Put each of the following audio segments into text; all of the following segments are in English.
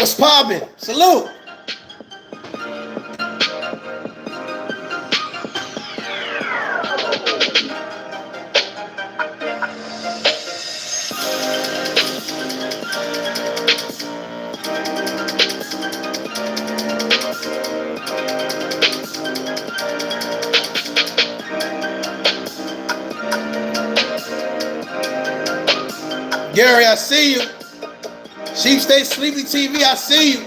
What's poppin'? Salute. Gary, I see you. Sheep State Sleepy TV, I see you.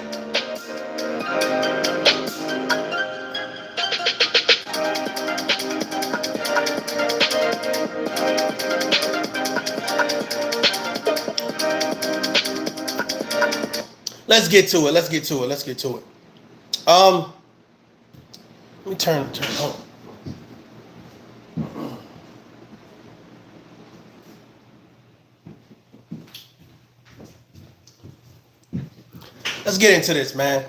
Let's get to it. Let's get to it. Let's get to it. Let me turn on. Let's get into this, man.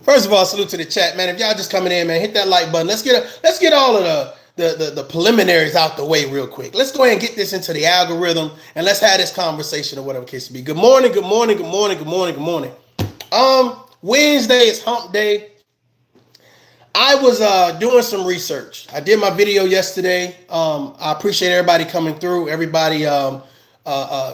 First of all, salute to the chat, man. If y'all just coming in, man, hit that like button. Let's get all of the preliminaries out the way real quick. Let's go ahead and get this into the algorithm and let's have this conversation or whatever the case may be. Good morning, good morning, good morning, good morning, good morning. Wednesday is hump day. I was doing some research. I did my video yesterday. I appreciate everybody coming through, everybody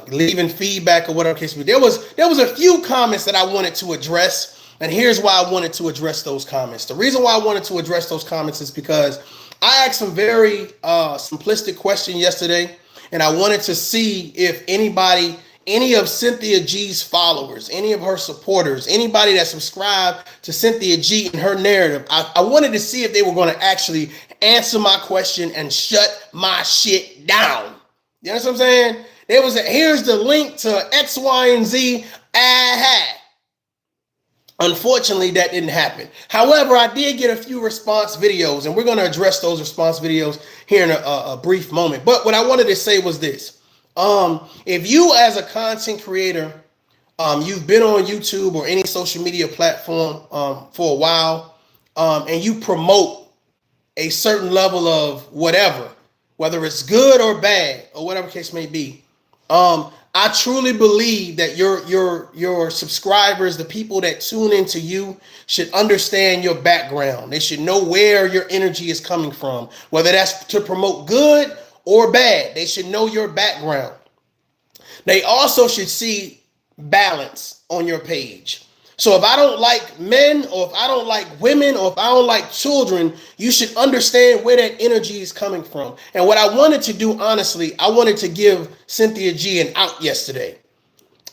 leaving feedback or whatever case may be. There was a few comments that I wanted to address, and here's why I wanted to address those comments. The reason why I wanted to address those comments is because I asked some very simplistic question yesterday, and I wanted to see if anybody, any of Cynthia G's followers, any of her supporters, anybody that subscribed to Cynthia G and her narrative, I wanted to see if they were going to actually answer my question and shut my shit down. You know what I'm saying? Here's the link to X, Y, and Z. Unfortunately, that didn't happen. However, I did get a few response videos, and we're going to address those response videos here in a brief moment. But what I wanted to say was this. If you as a content creator, you've been on YouTube or any social media platform for a while, and you promote a certain level of whatever, whether it's good or bad or whatever case may be, I truly believe that your subscribers, the people that tune into you, should understand your background. They should know where your energy is coming from, whether that's to promote good or bad. They should know your background. They also should see balance on your page. So if I don't like men, or if I don't like women, or if I don't like children, you should understand where that energy is coming from. And what I wanted to do, honestly, I wanted to give Cynthia G an out yesterday.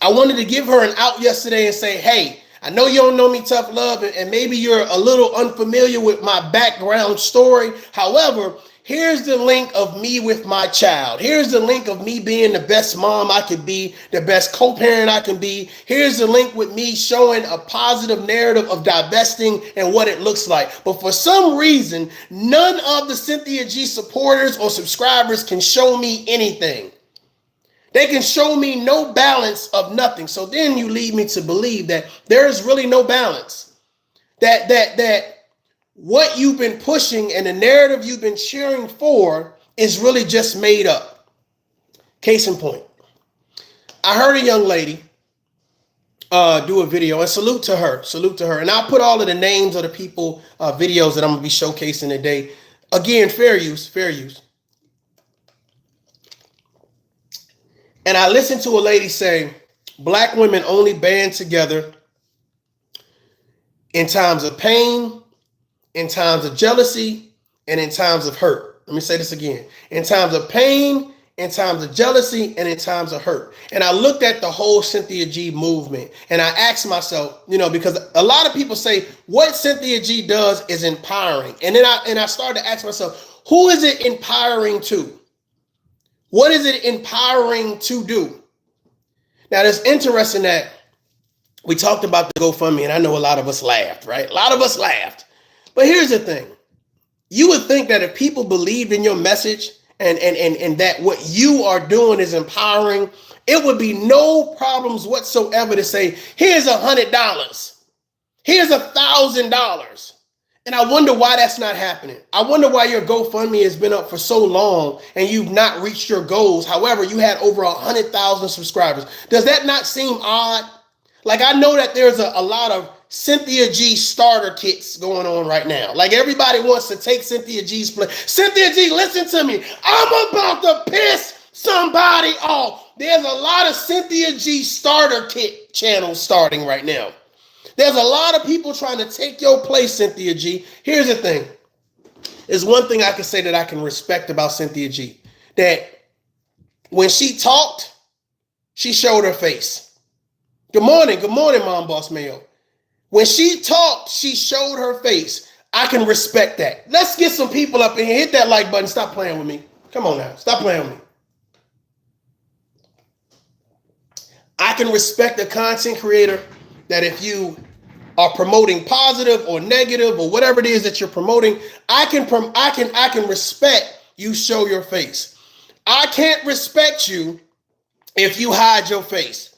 I wanted to give her an out yesterday and say, hey, I know you don't know me, ToughLove, and maybe you're a little unfamiliar with my background story. However, Here's the link of me with my child. Here's the link of me being the best mom I could be, the best co-parent I can be. Here's the link with me showing a positive narrative of divesting and what it looks like. But for some reason, none of the Cynthia G supporters or subscribers can show me anything. They can show me no balance of nothing. So then you lead me to believe that there is really no balance. That what you've been pushing and the narrative you've been cheering for is really just made up. Case in point, I heard a young lady do a video, and salute to her. And I'll put all of the names of the people, videos that I'm gonna be showcasing today. Again, fair use. And I listened to a lady say, Black women only band together in times of pain, in times of jealousy, and in times of hurt. Let me say this again. In times of pain, in times of jealousy, and in times of hurt. And I looked at the whole Cynthia G movement, and I asked myself, because a lot of people say what Cynthia G does is empowering. And then I started to ask myself, who is it empowering to? What is it empowering to do? Now, it's interesting that we talked about the GoFundMe, and I know a lot of us laughed, right? A lot of us laughed. But here's the thing. You would think that if people believed in your message and that what you are doing is empowering, it would be no problems whatsoever to say, here's $100. Here's $1,000. And I wonder why that's not happening. I wonder why your GoFundMe has been up for so long and you've not reached your goals. However, you had over 100,000 subscribers. Does that not seem odd? Like, I know that there's a lot of Cynthia G starter kits going on right now. Like, everybody wants to take Cynthia G's place. Cynthia G, listen to me. I'm about to piss somebody off. There's a lot of Cynthia G starter kit channels starting right now. There's a lot of people trying to take your place, Cynthia G. Here's the thing. There's one thing I can say that I can respect about Cynthia G. That when she talked, she showed her face. Good morning, Mom Boss Mayo. When she talked, she showed her face. I can respect that. Let's get some people up in here. Hit that like button. Stop playing with me. Come on now. Stop playing with me. I can respect a content creator that if you are promoting positive or negative or whatever it is that you're promoting, I can respect you show your face. I can't respect you if you hide your face.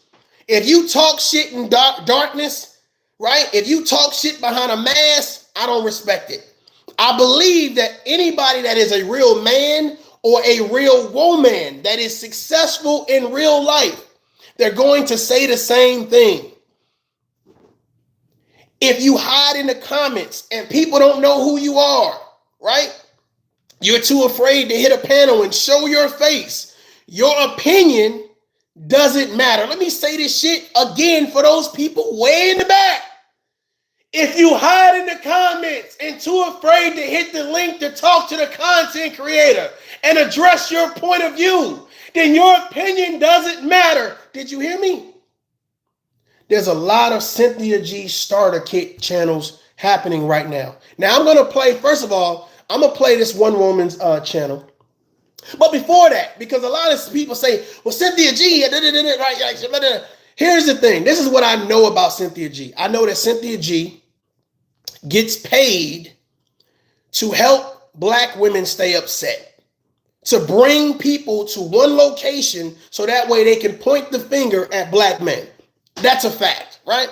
If you talk shit in darkness, right? If you talk shit behind a mask, I don't respect it. I believe that anybody that is a real man or a real woman that is successful in real life, they're going to say the same thing. If you hide in the comments and people don't know who you are, right? You're too afraid to hit a panel and show your face. Your opinion doesn't matter. Let me say this shit again for those people way in the back. If you hide in the comments and too afraid to hit the link to talk to the content creator and address your point of view, then your opinion doesn't matter. Did you hear me? There's a lot of Cynthia G starter kit channels happening right now. Now I'm going to play, first of all, I'm going to play this one woman's channel. But before that, because a lot of people say, well, Cynthia G, right? Here's the thing. This is what I know about Cynthia G. I know that Cynthia G gets paid to help Black women stay upset, to bring people to one location so that way they can point the finger at Black men. That's a fact, right?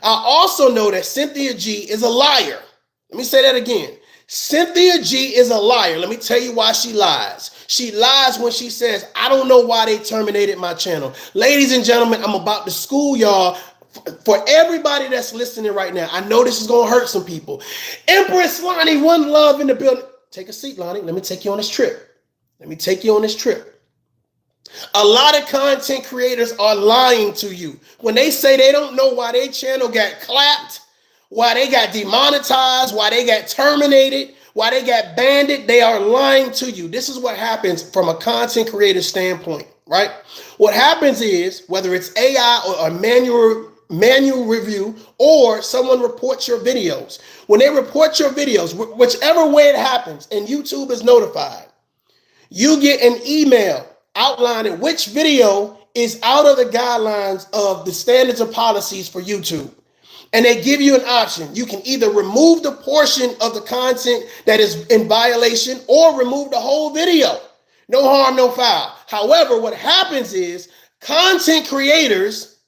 I also know that Cynthia G is a liar. Let me say that again. Cynthia G is a liar. Let me tell you why she lies. She lies when she says, I don't know why they terminated my channel. Ladies and gentlemen, I'm about to school y'all. For everybody that's listening right now, I know this is going to hurt some people. Empress Lonnie, one love in the building. Take a seat, Lonnie. Let me take you on this trip. A lot of content creators are lying to you when they say they don't know why their channel got clapped, why they got demonetized, why they got terminated, why they got banned. They are lying to you. This is what happens from a content creator standpoint, right? What happens is, whether it's AI or manual review or someone reports your videos. When they report your videos, whichever way it happens, and YouTube is notified, you get an email outlining which video is out of the guidelines of the standards and policies for YouTube. And they give you an option. You can either remove the portion of the content that is in violation or remove the whole video. No harm, no foul. However, what happens is content creators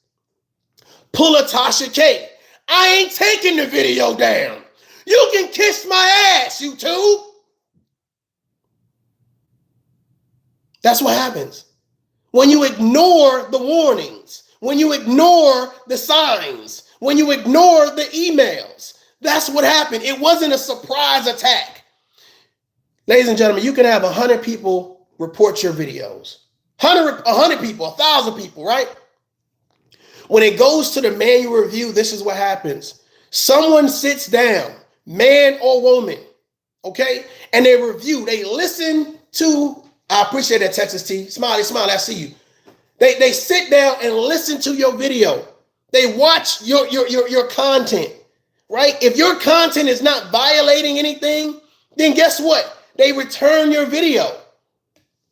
pull a Tasha K. I ain't taking the video down. You can kiss my ass, YouTube. That's what happens. When you ignore the warnings, when you ignore the signs, when you ignore the emails, that's what happened. It wasn't a surprise attack. Ladies and gentlemen, you can have 100 people report your videos. 100 people, 1,000 people, right? When it goes to the manual review, this is what happens. Someone sits down, man or woman, okay? And they review, they listen to, I appreciate that, Texas T. Smiley, smiley, I see you. They sit down and listen to your video. They watch your content, right? If your content is not violating anything, then guess what? They return your video.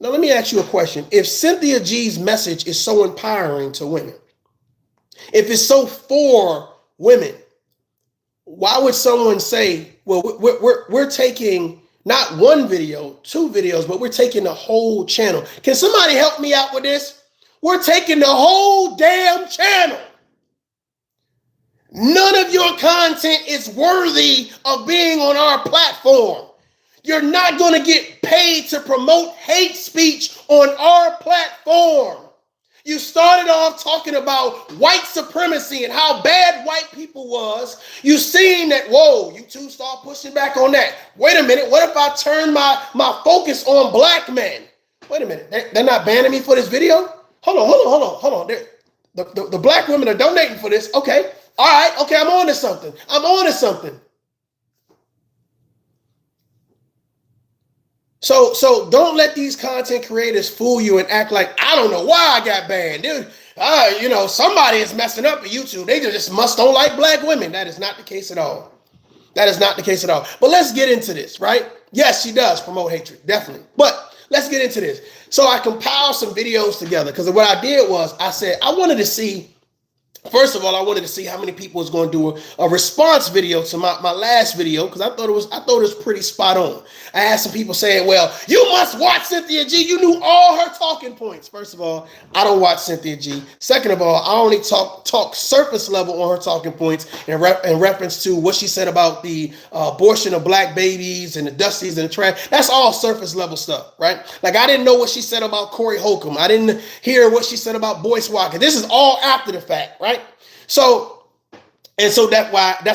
Now, let me ask you a question. If Cynthia G's message is so empowering to women, if it's so for women, why would someone say, well, we're taking not one video, 2 videos, but we're taking the whole channel? Can somebody help me out with this? We're taking the whole damn channel. None of your content is worthy of being on our platform. You're not going to get paid to promote hate speech on our platform. You started off talking about white supremacy and how bad white people was. You seen that, whoa, you two start pushing back on that. Wait a minute, what if I turn my focus on black men? Wait a minute, they're not banning me for this video? Hold on. The black women are donating for this. Okay, all right, okay, I'm on to something. So don't let these content creators fool you and act like, I don't know why I got banned. Dude, somebody is messing up at YouTube. They just must don't like black women. That is not the case at all. But let's get into this, right? Yes, she does promote hatred, definitely. But let's get into this. So I compiled some videos together because what I did was I said, first of all, I wanted to see how many people was going to do a response video to my last video because I thought it was pretty spot on. I had some people saying, well, you must watch Cynthia G. You knew all her talking points. First of all, I don't watch Cynthia G. Second of all, I only talk surface level on her talking points in reference to what she said about the abortion of black babies and the dusties and the trash. That's all surface level stuff, right? Like I didn't know what she said about Corey Holcomb. I didn't hear what she said about Boyce Walker. This is all after the fact, right? So that's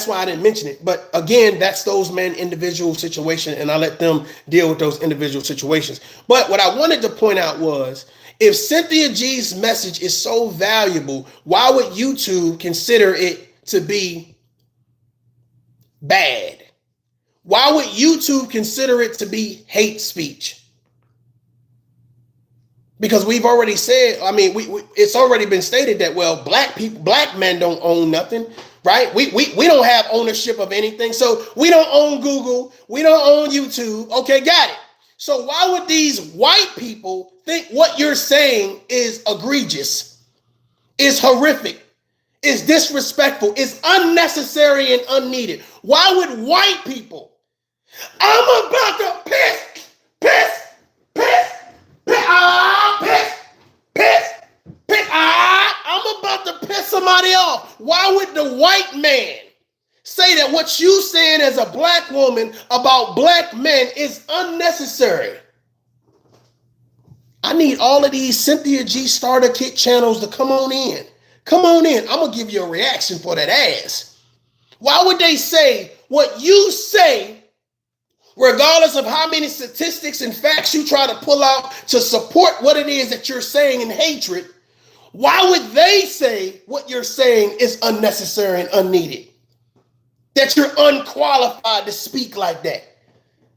why I didn't mention it. But again, that's those men individual situation, and I let them deal with those individual situations. But what I wanted to point out was, if Cynthia G's message is so valuable, why would YouTube consider it to be bad? Why would YouTube consider it to be hate speech? Because we've already said, it's already been stated that, well, black men don't own nothing, right? We don't have ownership of anything. So we don't own Google. We don't own YouTube. Okay, got it. So why would these white people think what you're saying is egregious, is horrific, is disrespectful, is unnecessary and unneeded? Why would white people? I'm about to piss. I'm about to piss somebody off. Why would the white man say that what you saying as a black woman about black men is unnecessary? I need all of these Cynthia G starter kit channels to come on in. Come on in. I'm going to give you a reaction for that ass. Why would they say what you say, regardless of how many statistics and facts you try to pull out to support what it is that you're saying in hatred? Why would they say what you're saying is unnecessary and unneeded? That you're unqualified to speak like that?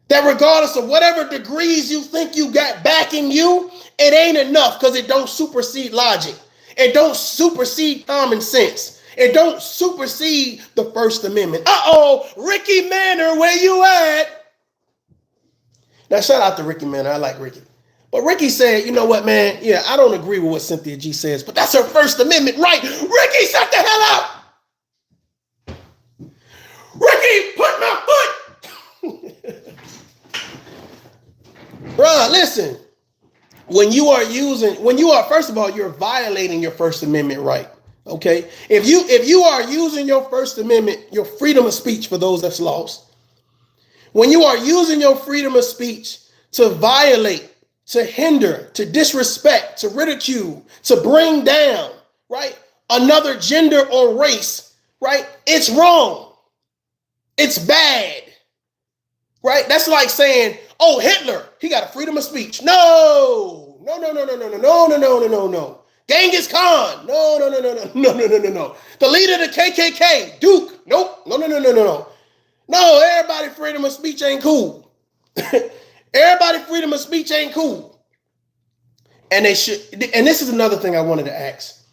That regardless of whatever degrees you think you got backing you, it ain't enough because it don't supersede logic. It don't supersede common sense. It don't supersede the First Amendment. Ricky Manor, where you at? Now, shout out to Ricky Manor. I like Ricky. But Ricky said, you know what, man? Yeah, I don't agree with what Cynthia G says, but that's her First Amendment right. Ricky, shut the hell up. Ricky, put my foot. Bruh, listen. First of all, you're violating your First Amendment right. Okay? If you are using your First Amendment, your freedom of speech for those that's lost, when you are using your freedom of speech to violate, to hinder, to disrespect, to ridicule, to bring down, right, another gender or race, right, it's wrong. It's bad. Right? That's like saying, oh, Hitler, he got a freedom of speech. No. Genghis Khan. No. The leader of the KKK, Duke. Nope. No. No, everybody freedom of speech ain't cool. Everybody freedom of speech ain't cool. And they should, and this is another thing I wanted to ask.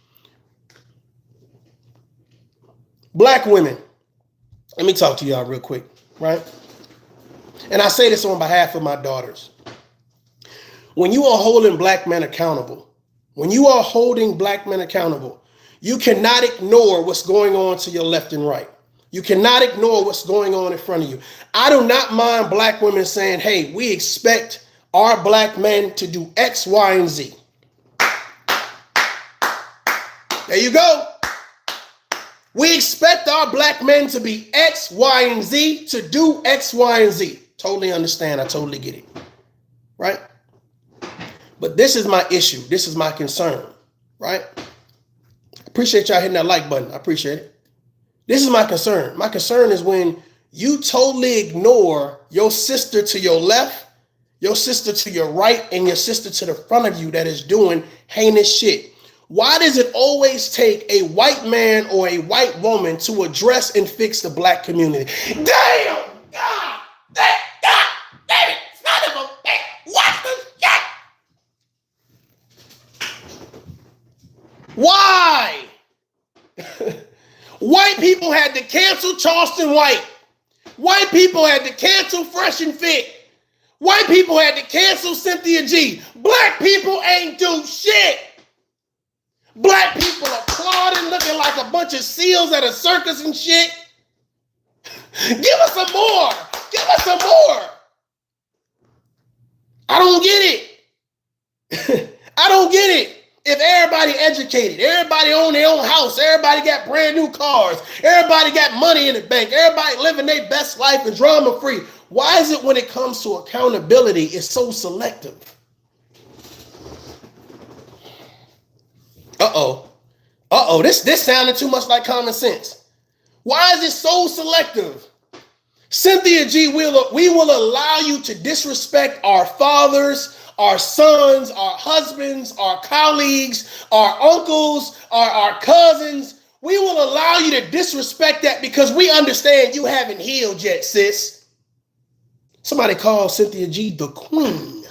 Black women, let me talk to y'all real quick, right? And I say this on behalf of my daughters. When you are holding black men accountable, you cannot ignore what's going on to your left and right. You cannot ignore what's going on in front of you. I do not mind black women saying, hey, we expect our black men to do X, Y, and Z. There you go. We expect our black men to be X, Y, and Z, to do X, Y, and Z. Totally understand. I totally get it. Right? But this is my issue. This is my concern. Right? Appreciate y'all hitting that like button. I appreciate it. This is my concern. My concern is when you totally ignore your sister to your left, your sister to your right, and your sister to the front of you that is doing heinous shit. Why does it always take a white man or a white woman to address and fix the black community? Damn! God! Damn it! Son of a bitch! What the shit? Why? White people had to cancel Charleston White. White people had to cancel Fresh and Fit. White people had to cancel Cynthia G. Black people ain't do shit. Black people applauding, looking like a bunch of seals at a circus and shit. Give us some more. Give us some more. I don't get it. I don't get it. If everybody educated, everybody own their own house, everybody got brand new cars, everybody got money in the bank, everybody living their best life and drama free, why is it when it comes to accountability, it's so selective? This sounded too much like common sense. Why is it so selective? Cynthia G, we will allow you to disrespect our fathers, our sons, our husbands, our colleagues, our uncles, our cousins. We will allow you to disrespect that because we understand you haven't healed yet, sis. Somebody called Cynthia G the queen.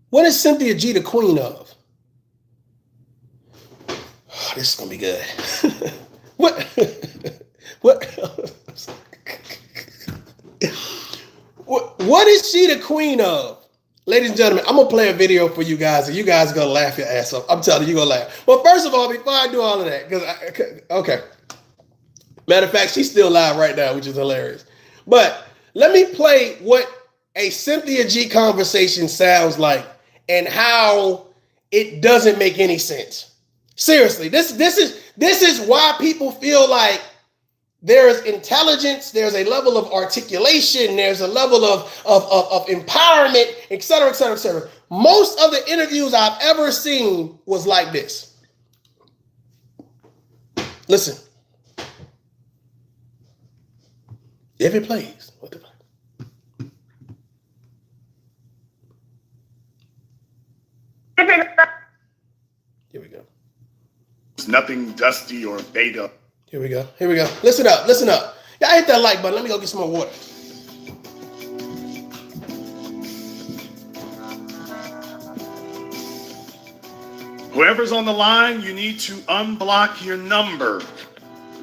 What is Cynthia G the queen of? Oh, this is gonna be good. What is she the queen of? Ladies and gentlemen, I'm gonna play a video for you guys, and you guys are gonna laugh your ass off. I'm telling you, you're gonna laugh. Well, first of all, before I do all of that, okay. Matter of fact, she's still live right now, which is hilarious. But let me play what a Cynthia G conversation sounds like and how it doesn't make any sense. Seriously, this is why people feel like there is intelligence, there's a level of articulation, there's a level of empowerment, et cetera, et cetera, et cetera. Most of the interviews I've ever seen was like this. Listen. If it plays, what the fuck? Here we go. It's nothing dusty or beta. Here we go. Listen up. Y'all hit that like button. Let me go get some more water. Whoever's on the line, you need to unblock your number.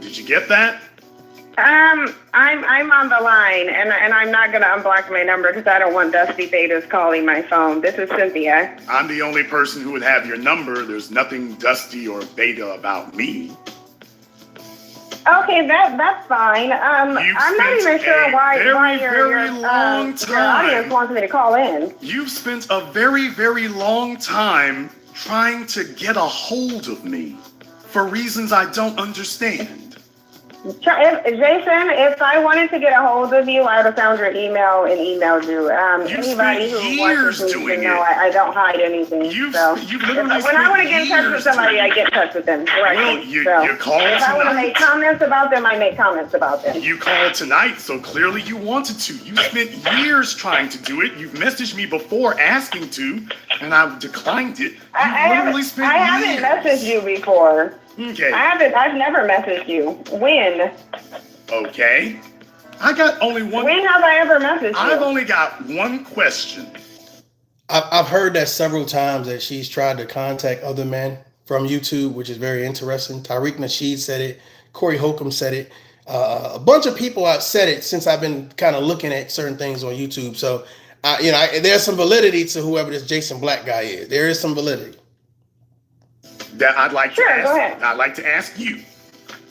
Did you get that? I'm on the line, and I'm not gonna unblock my number because I don't want dusty betas calling my phone. This is Cynthia. I'm the only person who would have your number. There's nothing dusty or beta about me. Okay, that's fine. I'm not even sure why your audience wants me to call in. You've spent a very, very long time trying to get a hold of me for reasons I don't understand. Jason, if I wanted to get a hold of you, I would have found your email and emailed you. Anybody who wants to know, I don't hide anything. When I want to get in touch with somebody, I get in touch with them directly. Well, you called tonight. If I want to make comments about them, I make comments about them. You called tonight, so clearly you wanted to. You spent years trying to do it. You've messaged me before asking to, and I've declined it. I haven't messaged you before. Okay. I've never messaged you. When? Okay. I got only one. When have I ever messaged you? I've only got one question. I've heard that several times that she's tried to contact other men from YouTube, which is very interesting. Tariq Nasheed said it. Corey Holcomb said it. A bunch of people have said it since I've been kind of looking at certain things on YouTube. So, there's some validity to whoever this Jason Black guy is. There is some validity. That I'd like to ask. Go ahead. I'd like to ask you,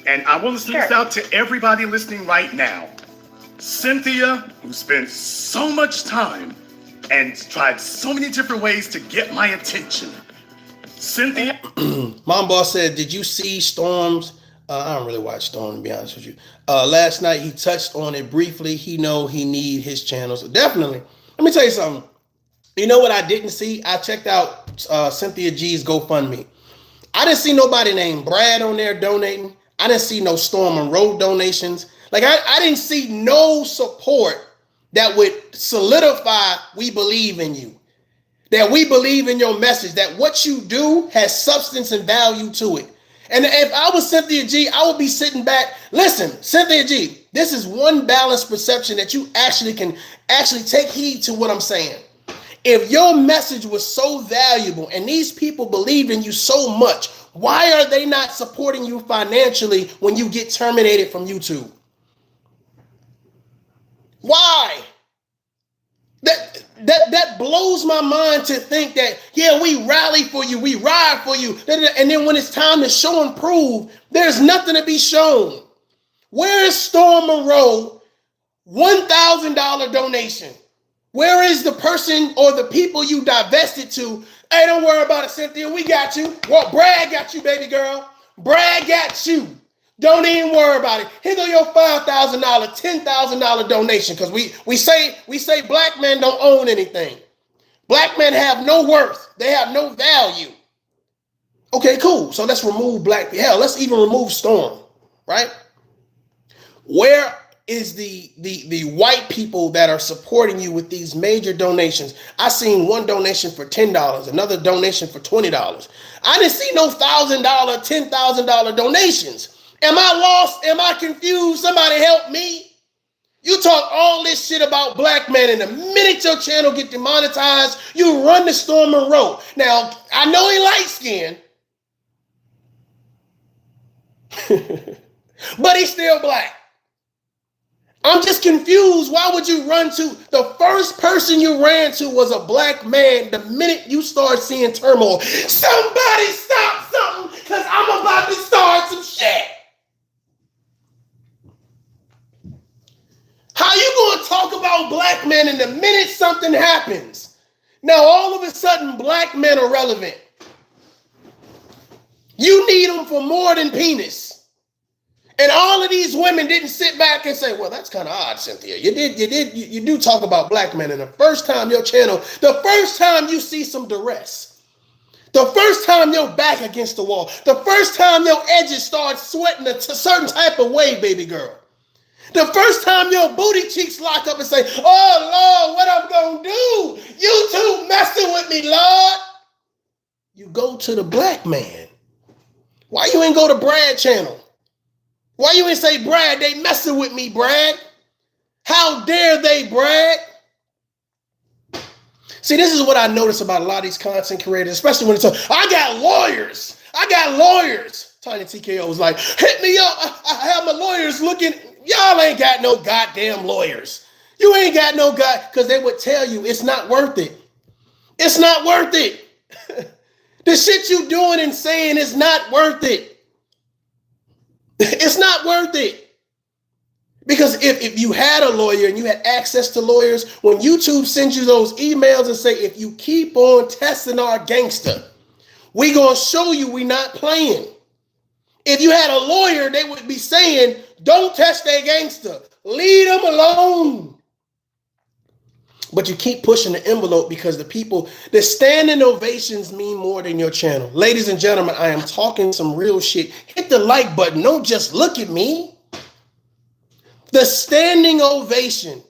and I want to send this out to everybody listening right now. Cynthia, who spent so much time and tried so many different ways to get my attention. Cynthia, Mom Boss said, "Did you see Storm's?" I don't really watch Storm, to be honest with you. Last night he touched on it briefly. He need his channel, so definitely. Let me tell you something. You know what I didn't see? I checked out Cynthia G's GoFundMe. I didn't see nobody named Brad on there donating. I didn't see no Storm Monroe donations. Like I didn't see no support that would solidify we believe in you, that we believe in your message, that what you do has substance and value to it. And if I was Cynthia G, I would be sitting back. Listen, Cynthia G, this is one balanced perception that you can take heed to what I'm saying. If your message was so valuable and these people believe in you so much, why are they not supporting you financially when you get terminated from YouTube? Why? That blows my mind to think that, yeah, we rally for you, we ride for you. And then when it's time to show and prove, there's nothing to be shown. Where is Storm Monroe $1,000 donation? Where is the person or the people you divested to? Hey, don't worry about it, Cynthia. We got you. Well, Brad got you, baby girl. Brad got you. Don't even worry about it. Here go your $5,000, $10,000 donation, because we say black men don't own anything. Black men have no worth. They have no value. Okay, cool. So let's remove black. Hell, let's even remove Storm, right? Where is the white people that are supporting you with these major donations? I seen one donation for $10, another donation for $20. I didn't see no $1,000, $10,000 donations. Am I lost? Am I confused? Somebody help me. You talk all this shit about black men, and the minute your channel get demonetized, you run to Storm Monroe. Now, I know he light-skinned, but he's still black. I'm just confused. Why would you run to the first person you ran to was a black man the minute you start seeing turmoil? Somebody stop something, because I'm about to start some shit. How you going to talk about black men and the minute something happens, now all of a sudden black men are relevant? You need them for more than penis. And all of these women didn't sit back and say, well, that's kind of odd, Cynthia. You do talk about black men. And the first time your channel, the first time you see some duress, the first time your back against the wall, the first time your edges start sweating a certain type of way, baby girl, the first time your booty cheeks lock up and say, oh, Lord, what I'm going to do? You two messing with me, Lord. You go to the black man. Why you ain't go to Brad channel? Why you ain't say, Brad, they messing with me, Brad? How dare they, Brad? See, this is what I notice about a lot of these content creators, especially when it's I got lawyers. Tiny TKO was like, hit me up. I have my lawyers looking. Y'all ain't got no goddamn lawyers. You ain't got no because they would tell you it's not worth it. It's not worth it. The shit you doing and saying is not worth it. It's not worth it. Because if you had a lawyer and you had access to lawyers, when YouTube sends you those emails and say, if you keep on testing our gangster, we gonna show you we not playing. If you had a lawyer, they would be saying, don't test that gangster. Leave them alone. But you keep pushing the envelope because the standing ovations mean more than your channel. Ladies and gentlemen, I am talking some real shit. Hit the like button. Don't just look at me. The standing ovation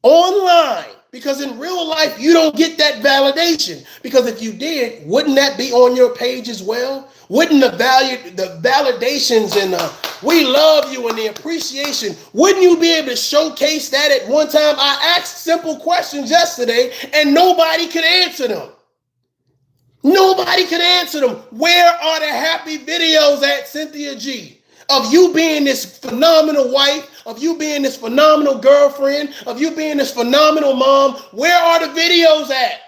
online, because in real life, you don't get that validation. Because if you did, wouldn't that be on your page as well? Wouldn't the validations and we love you and the appreciation, wouldn't you be able to showcase that at one time? I asked simple questions yesterday and nobody could answer them. Nobody could answer them. Where are the happy videos at, Cynthia G? Of you being this phenomenal wife, of you being this phenomenal girlfriend, of you being this phenomenal mom. Where are the videos at?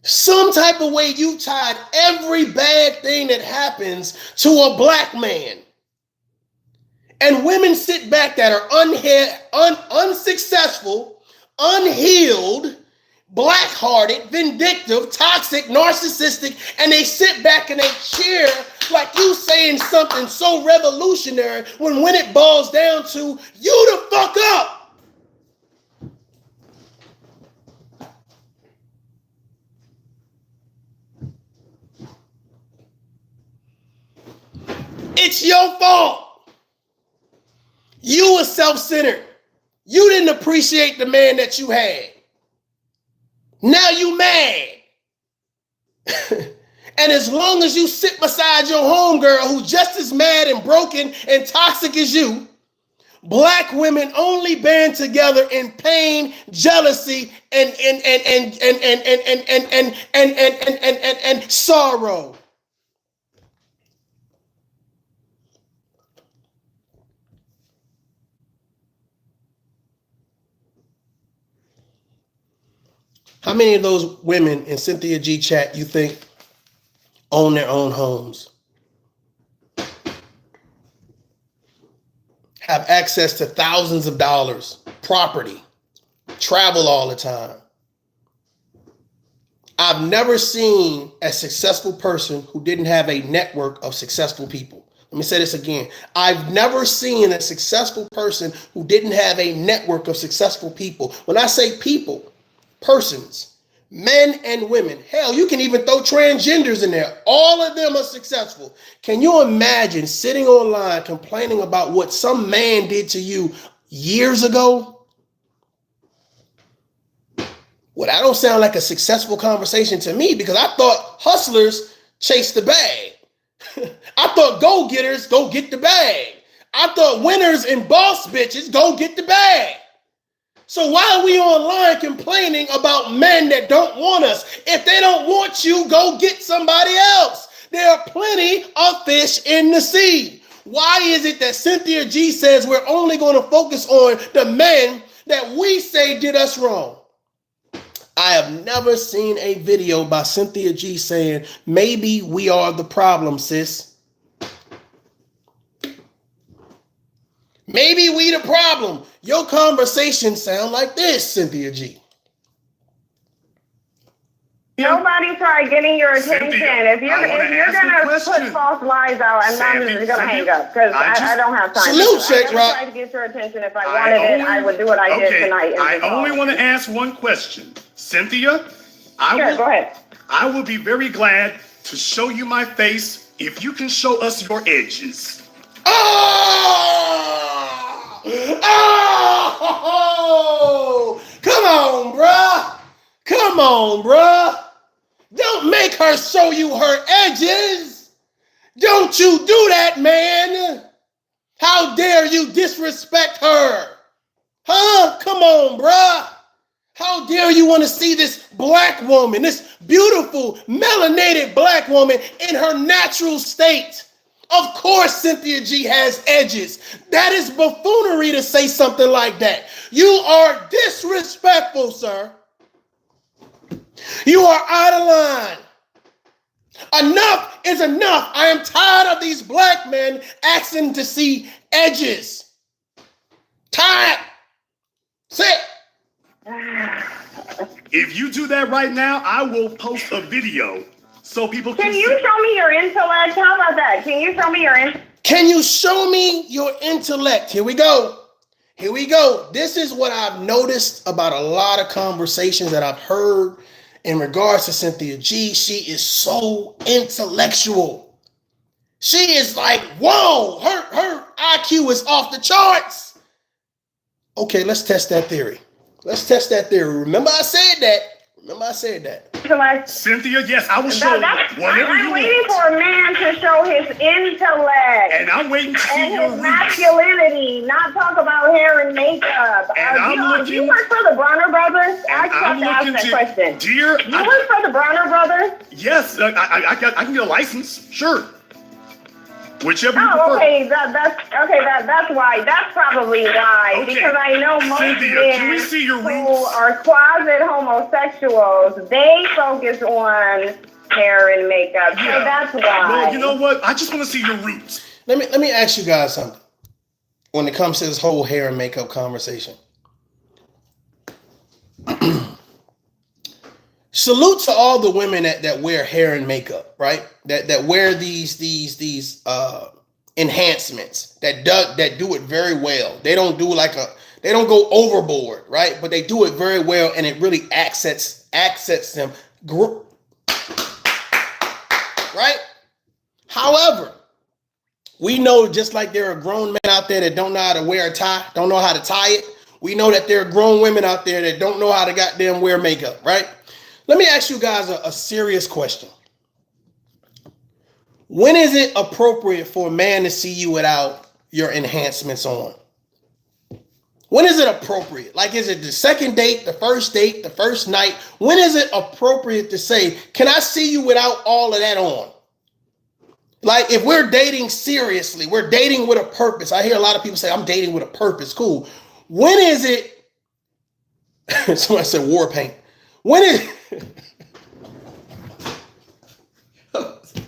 Some type of way you tied every bad thing that happens to a black man. And women sit back that are unsuccessful, unhealed, black-hearted, vindictive, toxic, narcissistic, and they sit back and they cheer like you saying something so revolutionary when it boils down to you the fuck up. It's your fault. You were self-centered. You didn't appreciate the man that you had. Now you mad. And as long as you sit beside your homegirl who's just as mad and broken and toxic as you, black women only band together in pain, jealousy, and sorrow. How many of those women in Cynthia G chat you think own their own homes? Have access to thousands of dollars, property, travel all the time. I've never seen a successful person who didn't have a network of successful people. Let me say this again. I've never seen a successful person who didn't have a network of successful people. When I say people, persons, men and women. Hell, you can even throw transgenders in there. All of them are successful. Can you imagine sitting online complaining about what some man did to you years ago? Well, that don't sound like a successful conversation to me, because I thought hustlers chase the bag. I thought go-getters go get the bag. I thought winners and boss bitches go get the bag. So why are we online complaining about men that don't want us? If they don't want you, go get somebody else. There are plenty of fish in the sea. Why is it that Cynthia G says we're only going to focus on the men that we say did us wrong? I have never seen a video by Cynthia G saying, maybe we are the problem, sis. Maybe we the problem. Your conversations sound like this, Cynthia G. Nobody tried getting your attention. Cynthia, if you're gonna put false lies out, I'm just gonna hang up, because I don't have time. Salute, Shake Rock. I tried to get your attention. If I wanted it, I would do what I did tonight. I only want to ask one question, Cynthia. Go ahead. I will be very glad to show you my face if you can show us your edges. Oh! Come on, bruh. Come on, bruh. Don't make her show you her edges. Don't you do that, man. How dare you disrespect her? Huh? Come on, bruh. How dare you want to see this black woman, this beautiful melanated black woman in her natural state? Of course, Cynthia G has edges. That is buffoonery to say something like that. You are disrespectful, sir. You are out of line. Enough is enough. I am tired of these black men asking to see edges. Tired. Sit. If you do that right now, I will post a video so people can you show me your intellect? How about that? Can you show me your intellect? Can you show me your intellect? Here we go. Here we go. This is what I've noticed about a lot of conversations that I've heard in regards to Cynthia G. She is so intellectual. She is like, whoa, her IQ is off the charts. Okay, let's test that theory. Let's test that theory. Remember I said that. Cynthia, yes, I will show you whatever you want. I'm waiting for a man to show his intellect. And I'm waiting to see and your his masculinity, not talk about hair and makeup. And you work for the Bronner Brothers? I just have to ask that question. Dear, you work for the Bronner Brothers? Yes, I can get a license, sure. Whichever you prefer. Okay, that's why. That's probably why. Okay. Because I know most Cynthia, men can we see your who roots? are closet homosexuals, they focus on hair and makeup. Yeah. So that's why. Well, you know what? I just want to see your roots. Let me ask you guys something. When it comes to this whole hair and makeup conversation. Salute to all the women that wear hair and makeup, right? That wear these enhancements that do it very well. They don't do they don't go overboard, right? But they do it very well, and it really accents them, right? However, we know just like there are grown men out there that don't know how to wear a tie, don't know how to tie it. We know that there are grown women out there that don't know how to goddamn wear makeup, right? Let me ask you guys a serious question. When is it appropriate for a man to see you without your enhancements on? When is it appropriate? Like, is it the second date, the first night? When is it appropriate to say, can I see you without all of that on? Like, if we're dating seriously, we're dating with a purpose. I hear a lot of people say, I'm dating with a purpose. Cool. When is it? Somebody said war paint. When is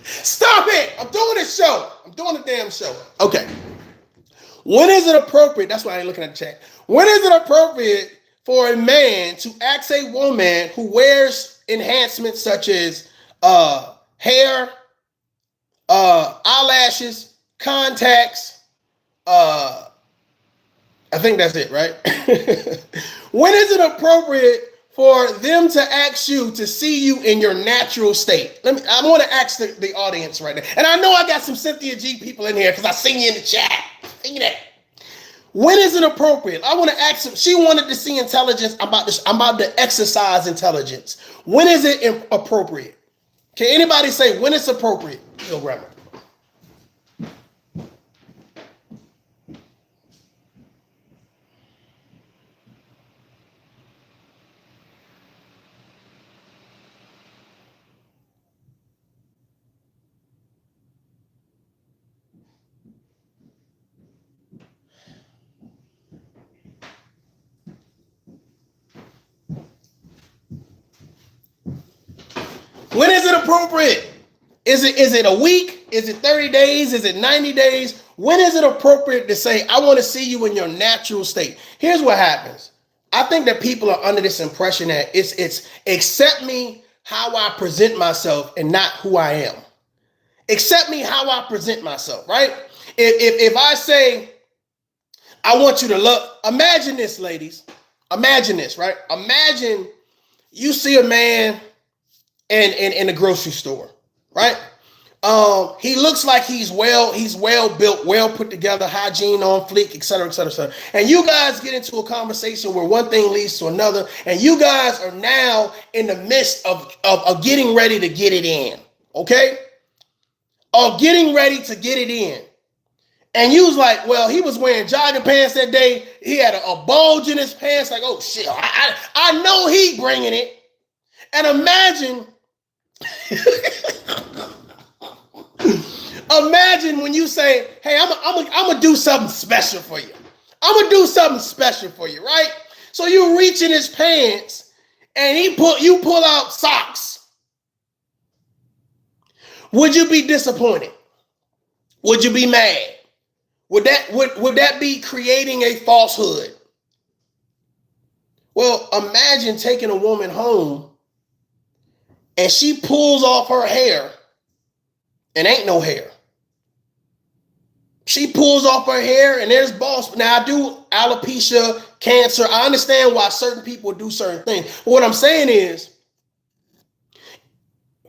Stop it! I'm doing a show. I'm doing a damn show. Okay. When is it appropriate? That's why I ain't looking at the chat. When is it appropriate for a man to ask a woman who wears enhancements such as hair, eyelashes, contacts, I think that's it, right? When is it appropriate for them to ask you to see you in your natural state? I want to ask the audience right now. And I know I got some Cynthia G people in here because I seen you in the chat. See that? When is it appropriate? I want to ask them. She wanted to see intelligence. I'm about to exercise intelligence. When is it appropriate? Can anybody say when it's appropriate? Yo, grandma. When is it appropriate? Is it a week? Is it 30 days? Is it 90 days? When is it appropriate to say, I want to see you in your natural state? Here's what happens. I think that people are under this impression that it's accept me how I present myself and not who I am. Accept me how I present myself, right? If I say, I want you to love, imagine this, ladies. Imagine this, right? Imagine you see a man in the grocery store, right? He looks like he's well built, well put together, hygiene on fleek, et cetera, et cetera, et cetera. And you guys get into a conversation where one thing leads to another, and you guys are now in the midst of getting ready to get it in, okay? Of getting ready to get it in. And you was like, well, he was wearing jogging pants that day. He had a bulge in his pants. Like, oh shit, I know he bringing it. And imagine, imagine when you say, hey, I'm gonna do something special for you. I'm gonna do something special for you, right? So you reach in his pants and you pull out socks. Would you be disappointed? Would you be mad? Would that be creating a falsehood? Well, imagine taking a woman home and she pulls off her hair and ain't no hair. She pulls off her hair and there's balls. Now I do alopecia, cancer. I understand why certain people do certain things. But what I'm saying is,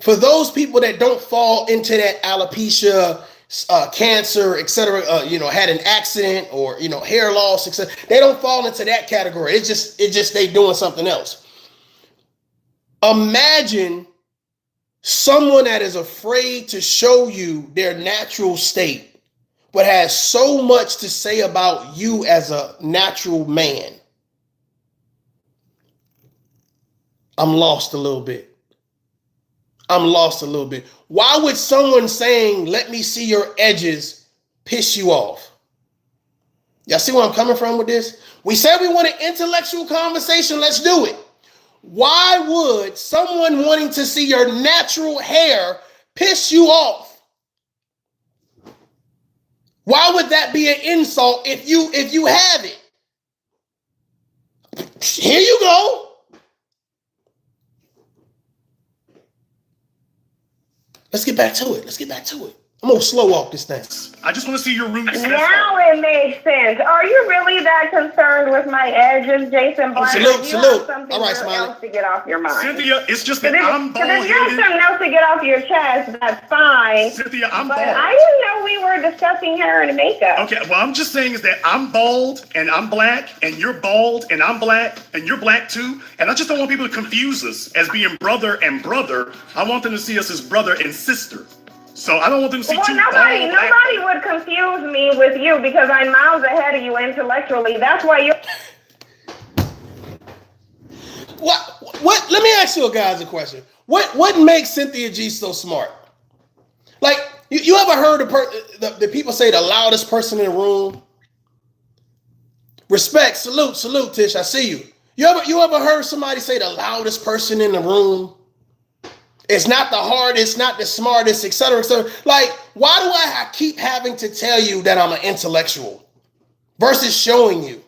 for those people that don't fall into that alopecia, cancer, etc., had an accident or, hair loss, etc., they don't fall into that category. It's just they doing something else. Imagine someone that is afraid to show you their natural state, but has so much to say about you as a natural man. I'm lost a little bit. Why would someone saying, let me see your edges, piss you off? Y'all see where I'm coming from with this? We said we want an intellectual conversation. Let's do it. Why would someone wanting to see your natural hair piss you off? Why would that be an insult if you have it? Here you go. Let's get back to it. I'm gonna slow walk this thing. I just want to see your roots. Now it makes sense. Are you really that concerned with my edges, Jason Black? Salute. All right, Smiley. Else to get off your mind. Cynthia, it's just that I'm bald. If you have something else to get off your chest, that's fine. Cynthia, I'm but bald. I didn't know we were discussing hair and makeup. Okay, well, I'm just saying is that I'm bald and I'm black, and you're bald and I'm black and you're black too. And I just don't want people to confuse us as being brother and brother. I want them to see us as brother and sister. So I don't want them to see two nobody would confuse me with you because I'm miles ahead of you intellectually. That's why you're... What? Let me ask you guys a question. What makes Cynthia G so smart? Like, you ever heard the people say the loudest person in the room? Respect, salute, Tish, I see you. You ever heard somebody say the loudest person in the room? It's not the hardest, not the smartest, etc., etc. Like, why do I keep having to tell you that I'm an intellectual versus showing you?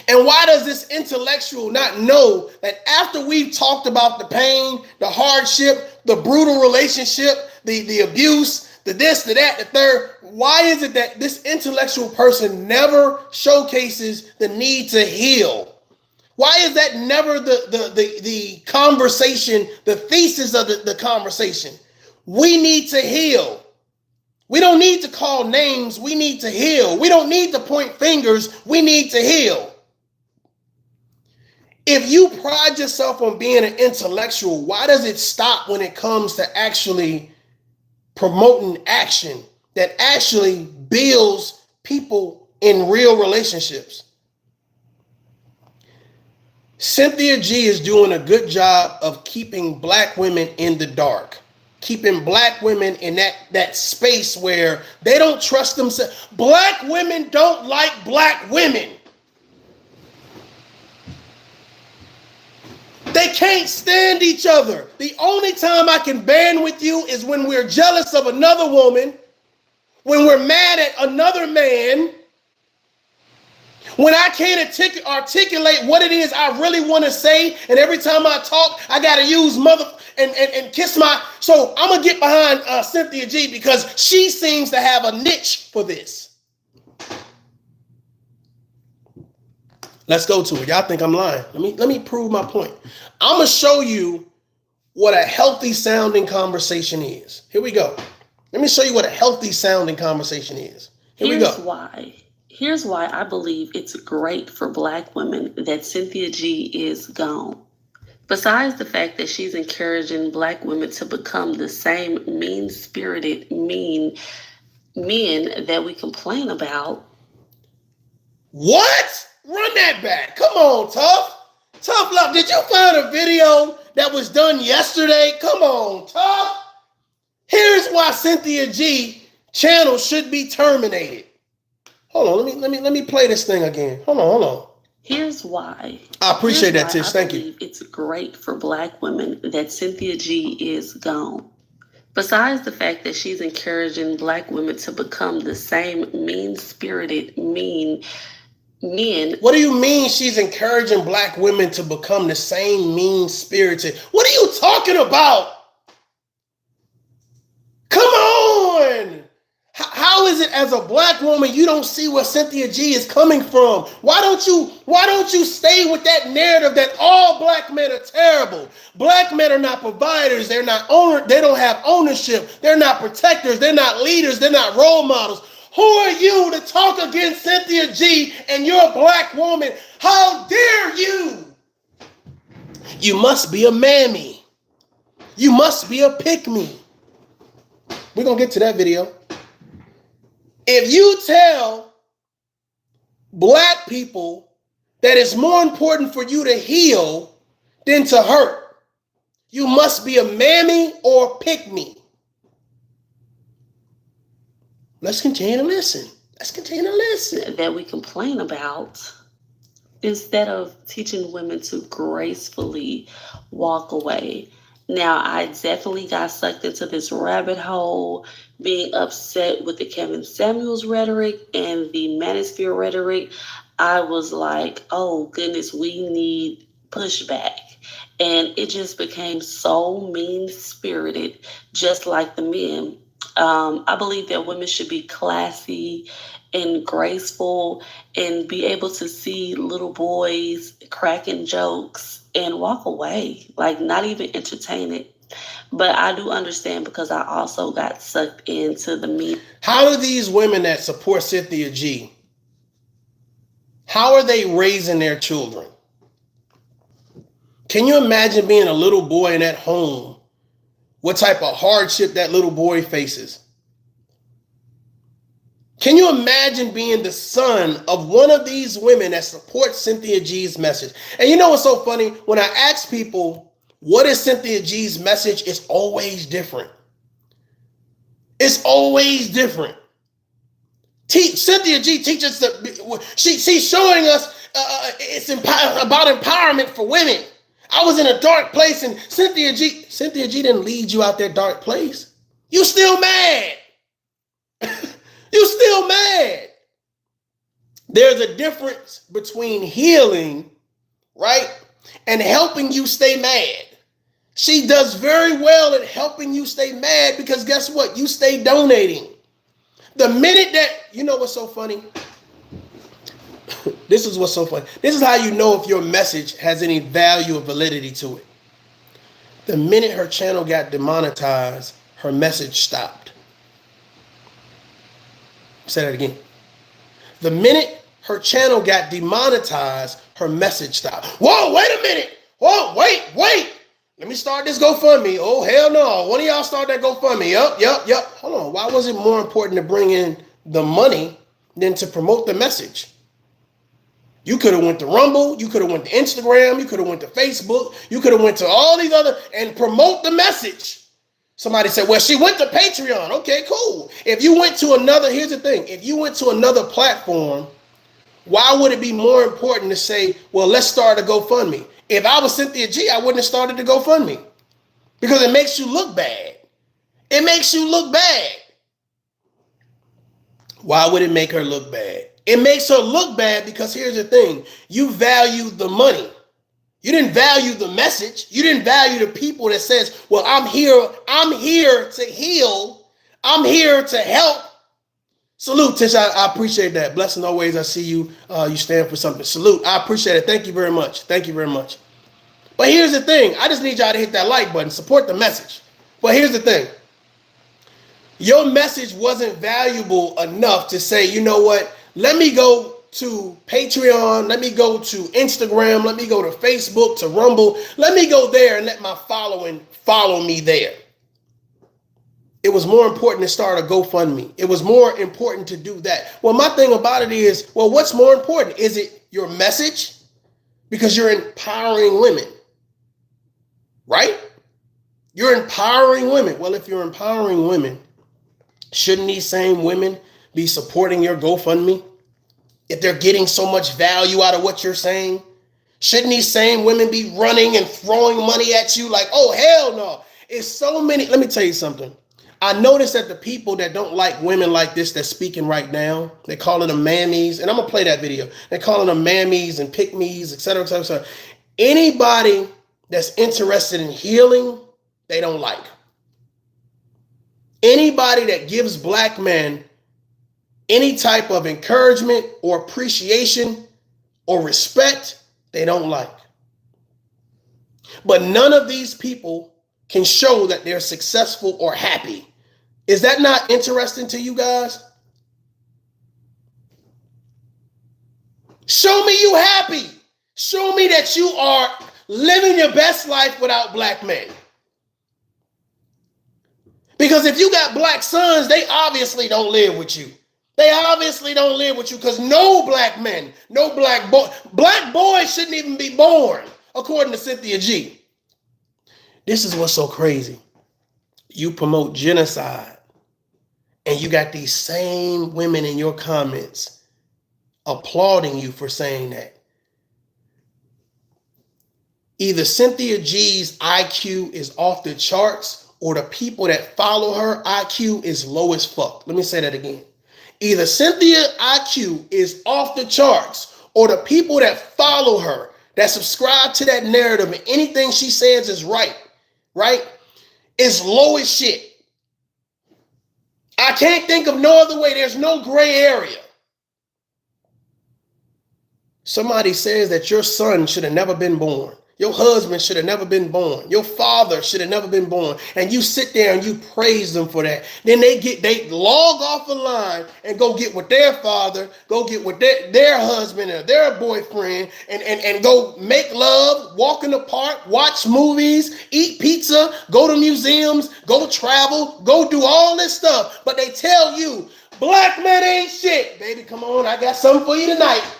And why does this intellectual not know that after we've talked about the pain, the hardship, the brutal relationship, the abuse, the this, the that, the third, why is it that this intellectual person never showcases the need to heal? Why is that never the conversation, the thesis of the conversation? We need to heal. We don't need to call names. We need to heal. We don't need to point fingers. We need to heal. If you pride yourself on being an intellectual, why does it stop when it comes to actually promoting action that actually builds people in real relationships? Cynthia G is doing a good job of keeping black women in the dark, keeping black women in that space where they don't trust themselves. Black women don't like black women. They can't stand each other. The only time I can band with you is when we're jealous of another woman, when we're mad at another man, when I can't articulate what it is I really want to say, and every time I talk, I got to use mother and kiss my... So I'm going to get behind Cynthia G because she seems to have a niche for this. Let's go to it. Y'all think I'm lying. Let me prove my point. I'm going to show you what a healthy sounding conversation is. Here we go. Let me show you what a healthy sounding conversation is. Here's why I believe it's great for black women that Cynthia G is gone. Besides the fact that she's encouraging black women to become the same mean-spirited, mean men that we complain about. What? Run that back. Come on, ToughLove. Did you find a video that was done yesterday? Come on, Tough. Here's why Cynthia G channel should be terminated. Hold on, let me play this thing again. Hold on. Here's why. I appreciate that, Tish. Thank you. It's great for Black women that Cynthia G is gone. Besides the fact that she's encouraging Black women to become the same mean-spirited, mean men. What do you mean she's encouraging Black women to become the same mean-spirited? What are you talking about? Come on! How is it as a Black woman you don't see where Cynthia G is coming from? Why don't you stay with that narrative that all Black men are terrible? Black men are not providers, they don't have ownership, they're not protectors, they're not leaders, they're not role models. Who are you to talk against Cynthia G and you're a Black woman? How dare you? You must be a mammy. You must be a pick-me. We're going to get to that video. If you tell Black people that it's more important for you to heal than to hurt, you must be a mammy or a pick-me. Let's continue to listen. That we complain about instead of teaching women to gracefully walk away. Now, I definitely got sucked into this rabbit hole, being upset with the Kevin Samuels rhetoric and the manosphere rhetoric. I was like, oh goodness, we need pushback. And it just became so mean-spirited, just like the men. I believe that women should be classy and graceful and be able to see little boys cracking jokes and walk away, like not even entertain it. But I do understand because I also got sucked into the media. How do these women that support Cynthia G, how are they raising their children? Can you imagine being a little boy in that home? What type of hardship that little boy faces? Can you imagine being the son of one of these women that supports Cynthia G's message? And you know what's so funny? When I ask people, what is Cynthia G's message? It's always different. It's always different. Cynthia G teaches she's showing us it's about empowerment for women. I was in a dark place and Cynthia G didn't lead you out that dark place. You still mad. You still mad. There's a difference between healing, right, and helping you stay mad. She does very well at helping you stay mad because guess what? You stay donating. The minute that, you know what's so funny? This is what's so funny. This is how you know if your message has any value or validity to it. The minute her channel got demonetized, her message stopped. Say that again. The minute her channel got demonetized, her message stopped. Whoa, wait a minute. Whoa, wait. Let me start this GoFundMe. Oh, hell no. One of y'all start that GoFundMe. Yup. Hold on. Why was it more important to bring in the money than to promote the message? You could have went to Rumble. You could have went to Instagram. You could have went to Facebook. You could have went to all these other and promote the message. Somebody said, well, she went to Patreon. Okay, cool. If you went to another, here's the thing. If you went to another platform, why would it be more important to say, well, let's start a GoFundMe? If I was Cynthia G, I wouldn't have started the GoFundMe because it makes you look bad. It makes you look bad. Why would it make her look bad? It makes her look bad because here's the thing. You value the money. You didn't value the message. You didn't value the people that says, well, I'm here to heal. I'm here to help. Salute, Tish. I appreciate that. Blessing always. I see you. You stand for something. Salute. I appreciate it. Thank you very much. Thank you very much. But here's the thing. I just need y'all to hit that like button. Support the message. But here's the thing. Your message wasn't valuable enough to say, you know what? Let me go to Patreon. Let me go to Instagram. Let me go to Facebook, to Rumble. Let me go there and let my following follow me there. It was more important to start a GoFundMe. It was more important to do that. Well, my thing about it is, well, what's more important? Is it your message? Because you're empowering women, right? You're empowering women. Well, if you're empowering women, shouldn't these same women be supporting your GoFundMe? If they're getting so much value out of what you're saying, shouldn't these same women be running and throwing money at you like, oh, hell no. It's so many. Let me tell you something. I noticed that the people that don't like women like this that's speaking right now, they're calling them mammies, and I'm going to play that video. They're calling them mammies and pick-me's, et cetera, et cetera, et cetera. Anybody that's interested in healing, they don't like. Anybody that gives black men any type of encouragement or appreciation or respect, they don't like. But none of these people can show that they're successful or happy. Is that not interesting to you guys? Show me you happy. Show me that you are living your best life without black men. Because if you got black sons, they obviously don't live with you. They obviously don't live with you because no black men, no black boys shouldn't even be born, according to Cynthia G. This is what's so crazy. You promote genocide, and you got these same women in your comments applauding you for saying that. Either Cynthia G's IQ is off the charts, or the people that follow her IQ is low as fuck. Let me say that again. Either Cynthia IQ is off the charts, or the people that follow her, that subscribe to that narrative and anything she says is right, is low as shit. I can't think of no other way. There's no gray area. Somebody says that your son should have never been born. Your husband should have never been born. Your father should have never been born. And you sit there and you praise them for that. Then they log off the line and go get with their father, go get with their husband or their boyfriend and go make love, walk in the park, watch movies, eat pizza, go to museums, go travel, go do all this stuff. But they tell you, black men ain't shit. Baby, come on, I got something for you tonight.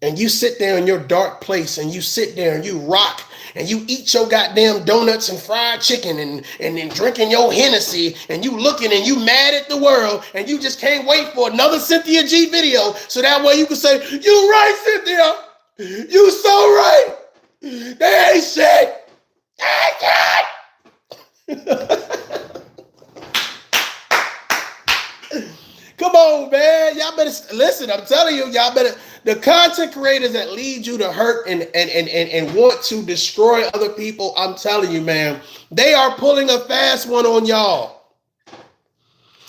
And you sit there in your dark place and you sit there and you rock and you eat your goddamn donuts and fried chicken and drinking your Hennessy and you looking and you mad at the world and you just can't wait for another Cynthia G video so that way you can say, you right, Cynthia. You so right. They ain't shit. Come on, man. Y'all better listen. I'm telling you, y'all better. The content creators that lead you to hurt and want to destroy other people, I'm telling you, man, they are pulling a fast one on y'all.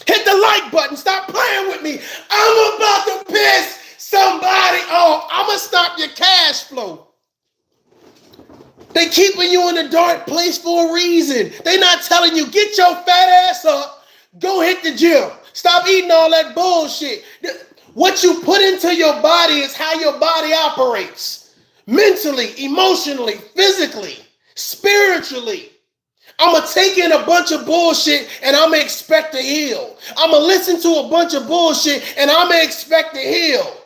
Hit the like button. Stop playing with me. I'm about to piss somebody off. I'm going to stop your cash flow. They keeping you in a dark place for a reason. They not telling you, get your fat ass up. Go hit the gym. Stop eating all that bullshit. What you put into your body is how your body operates. Mentally, emotionally, physically, spiritually. I'm going to take in a bunch of bullshit and I'm going to expect to heal. I'm going to listen to a bunch of bullshit and I'm going to expect to heal.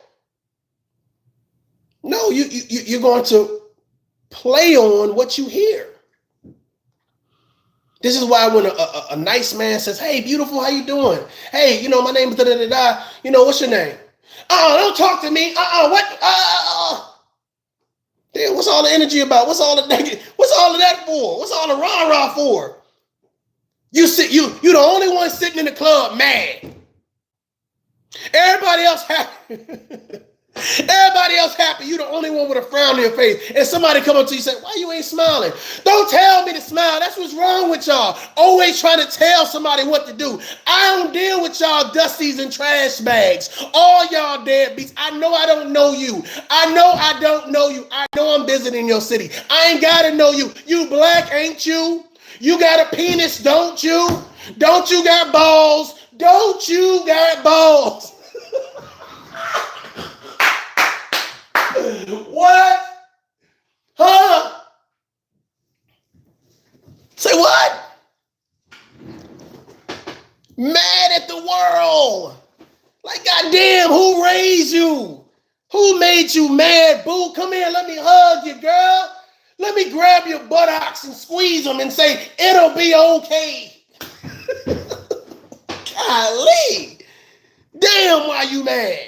No, you're going to play on what you hear. This is why when a nice man says, hey, beautiful, how you doing? Hey, my name is da-da-da-da. What's your name? Don't talk to me. What? Damn, what's all the energy about? What's all the negative? What's all of that for? What's all the rah-rah for? You the only one sitting in the club mad. Everybody else happy. Everybody else happy. You the only one with a frown on your face. And somebody come up to you and say, why you ain't smiling? Don't tell me to smile. That's what's wrong with y'all. Always trying to tell somebody what to do. I don't deal with y'all dusties and trash bags. All y'all deadbeats. I know I don't know you. I know I don't know you. I know I'm visiting your city. I ain't got to know you. You black, ain't you? You got a penis, don't you? Don't you got balls? Don't you got balls? What? Huh? Mad at the world. Like, goddamn, who raised you? Who made you mad, boo? Come here, let me hug you, girl. Let me grab your buttocks and squeeze them and say, it'll be okay. Golly. Damn, why you mad?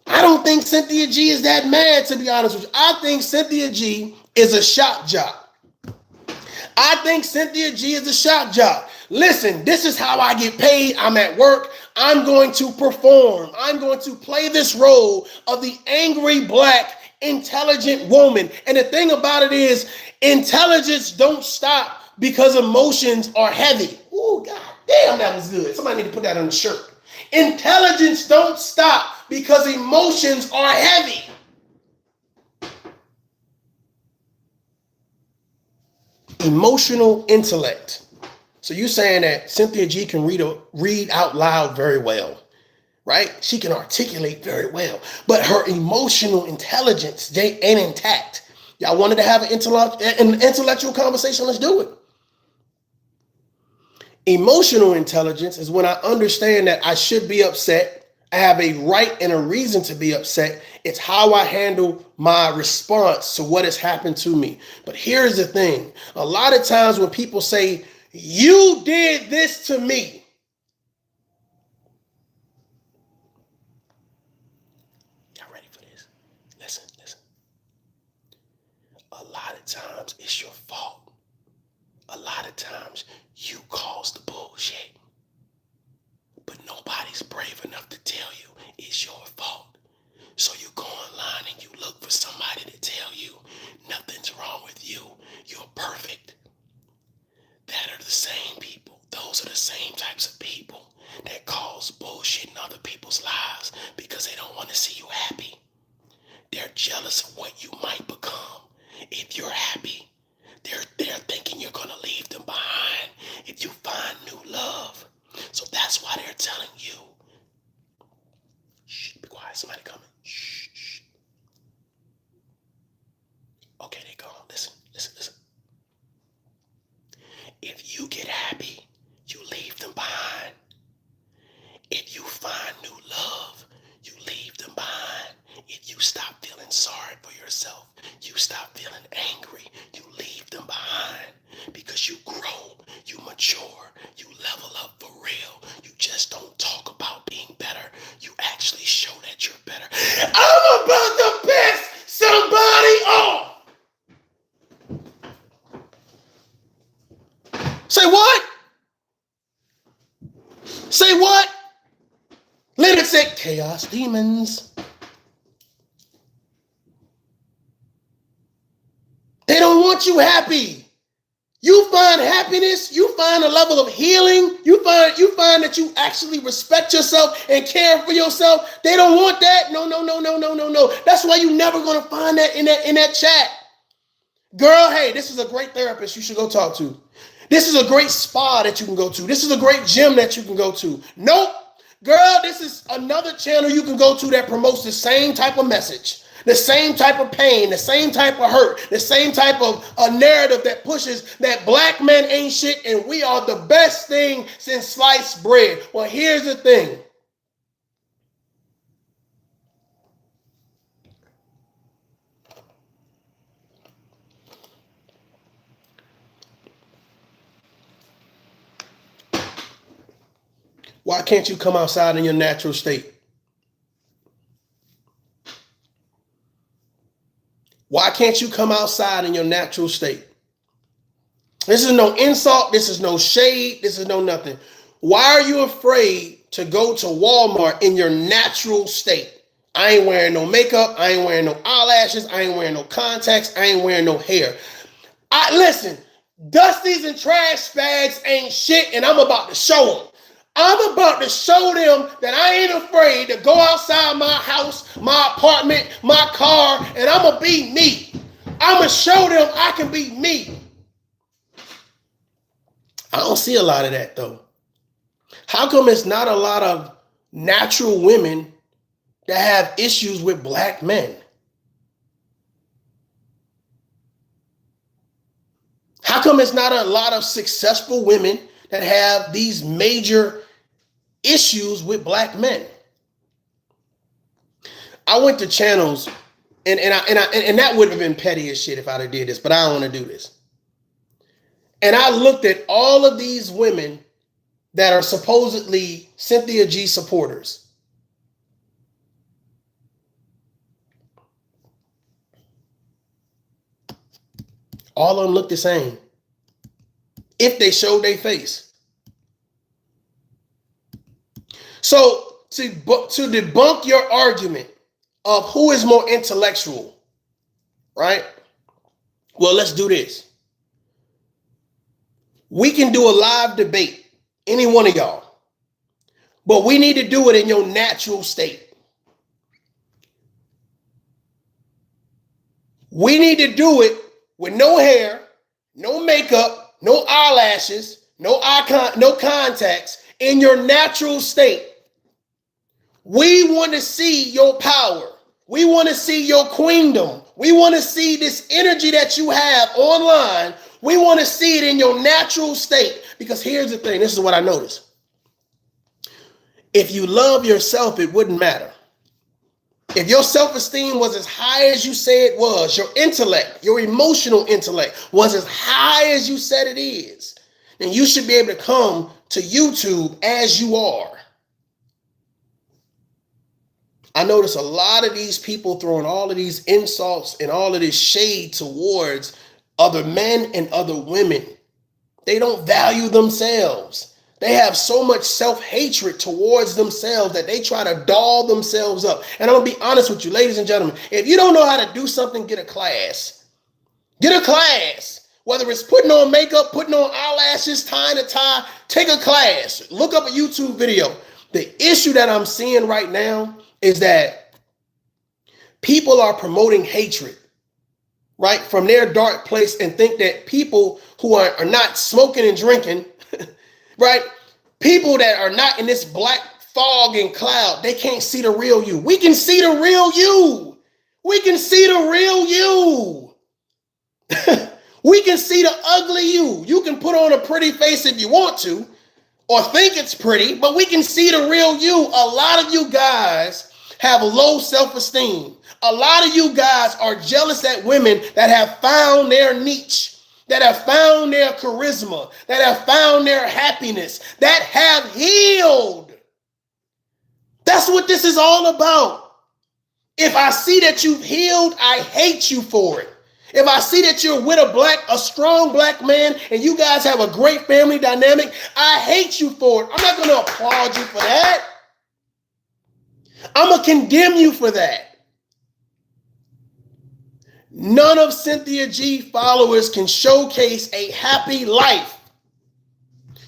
I don't think Cynthia G is that mad, to be honest with you. I think Cynthia G is a shock jock. I think Cynthia G is a shock jock. Listen, this is how I get paid. I'm at work. I'm going to perform. I'm going to play this role of the angry, black, intelligent woman. And the thing about it is, intelligence don't stop because emotions are heavy. Oh, God damn, that was good. Somebody need to put that on the shirt. Intelligence don't stop because emotions are heavy. Emotional intellect. So you're saying that Cynthia G can read out loud very well, right? She can articulate very well, but her emotional intelligence ain't intact. Y'all wanted to have an intellectual conversation? Let's do it. Emotional intelligence is when I understand that I should be upset. I have a right and a reason to be upset. It's how I handle my response to what has happened to me. But here's the thing. A lot of times when people say, you did this to me. Y'all ready for this? Listen. A lot of times it's your fault. A lot of times you caused the bullshit. But nobody's brave enough to tell you it's your fault. So you go online and you look for somebody to tell you nothing's wrong with you. You're perfect. That are the same people. Those are the same types of people that cause bullshit in other people's lives because they don't want to see you happy. They're jealous of what you might become if you're happy. They're thinking you're going to leave them behind if you find new love. So that's why they're telling you. Shh, be quiet. Somebody coming. Shh. Okay, they gone. Listen. If you get happy, you leave them behind. If you find new love, you leave them behind. If you stop feeling sorry for yourself, you stop feeling angry, you leave them behind. Because you grow, you mature, you level up for real. You just don't talk about being better. You actually show that you're better. I'm about to piss somebody off. Say what? Say what? Leonard said, chaos demons. They don't want you happy. You find happiness, you find a level of healing, you find that you actually respect yourself and care for yourself. They don't want that. No. That's why you're never gonna find that in that chat. Girl, hey, this is a great therapist you should go talk to. This is a great spa that you can go to. This is a great gym that you can go to. Nope. Girl, this is another channel you can go to that promotes the same type of message, the same type of pain, the same type of hurt, the same type of a narrative that pushes that black men ain't shit and we are the best thing since sliced bread. Well, here's the thing. Why can't you come outside in your natural state? Why can't you come outside in your natural state? This is no insult. This is no shade. This is no nothing. Why are you afraid to go to Walmart in your natural state? I ain't wearing no makeup. I ain't wearing no eyelashes. I ain't wearing no contacts. I ain't wearing no hair. Listen, dusties and trash bags ain't shit, and I'm about to show them. I'm about to show them that I ain't afraid to go outside my house, my apartment, my car, and I'm going to be me. I'm going to show them I can be me. I don't see a lot of that, though. How come it's not a lot of natural women that have issues with black men? How come it's not a lot of successful women that have these major issues with black men. I went to channels, and that would have been petty as shit if I'd have did this, but I don't want to do this. And I looked at all of these women that are supposedly Cynthia G supporters. All of them look the same if they showed their face. So to debunk your argument of who is more intellectual, right? Well, let's do this. We can do a live debate, any one of y'all, but we need to do it in your natural state. We need to do it with no hair, no makeup, no eyelashes, no contacts, in your natural state. We want to see your power. We want to see your queendom. We want to see this energy that you have online. We want to see it in your natural state. Because here's the thing. This is what I noticed. If you love yourself, it wouldn't matter. If your self-esteem was as high as you say it was, your intellect, your emotional intellect was as high as you said it is, then you should be able to come to YouTube as you are. I notice a lot of these people throwing all of these insults and all of this shade towards other men and other women. They don't value themselves. They have so much self-hatred towards themselves that they try to doll themselves up. And I'm going to be honest with you, ladies and gentlemen. If you don't know how to do something, get a class. Get a class. Whether it's putting on makeup, putting on eyelashes, tying a tie, take a class. Look up a YouTube video. The issue that I'm seeing right now is that people are promoting hatred, right, from their dark place and think that people who are not smoking and drinking, right, people that are not in this black fog and cloud, they can't see the real you. We can see the real you. We can see the real you. We can see the ugly you. You can put on a pretty face if you want to, or think it's pretty, but we can see the real you. A lot of you guys have low self-esteem. A lot of you guys are jealous at women that have found their niche, that have found their charisma, that have found their happiness, that have healed. That's what this is all about. If I see that you've healed, I hate you for it. If I see that you're with a strong black man and you guys have a great family dynamic, I hate you for it. I'm not going to applaud you for that. I'm going to condemn you for that. None of Cynthia G followers can showcase a happy life.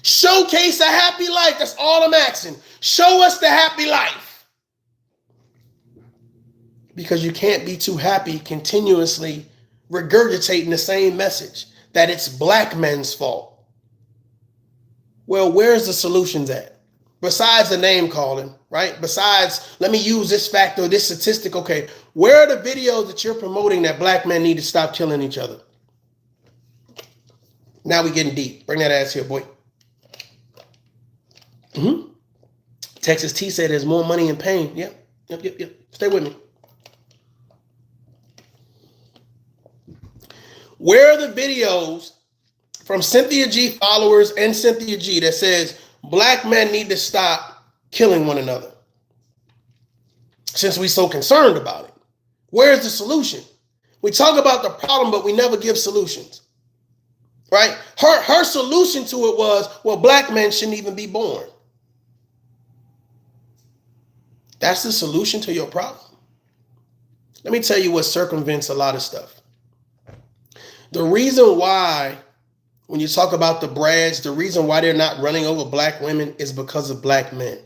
Showcase a happy life. That's all I'm asking. Show us the happy life. Because you can't be too happy continuously regurgitating the same message that it's black men's fault. Well, where's the solutions at? Besides the name calling, right? Besides, let me use this fact or this statistic. Okay, where are the videos that you're promoting that black men need to stop killing each other? Now we're getting deep. Bring that ass here, boy. Texas T said there's more money in pain. Yep. Stay with me. Where are the videos from Cynthia G followers and Cynthia G that says black men need to stop killing one another? Since we're so concerned about it, where's the solution? We talk about the problem, but we never give solutions, right? Her solution to it was, well, black men shouldn't even be born. That's the solution to your problem. Let me tell you what circumvents a lot of stuff. The reason why, when you talk about the Brads, the reason why they're not running over black women is because of black men.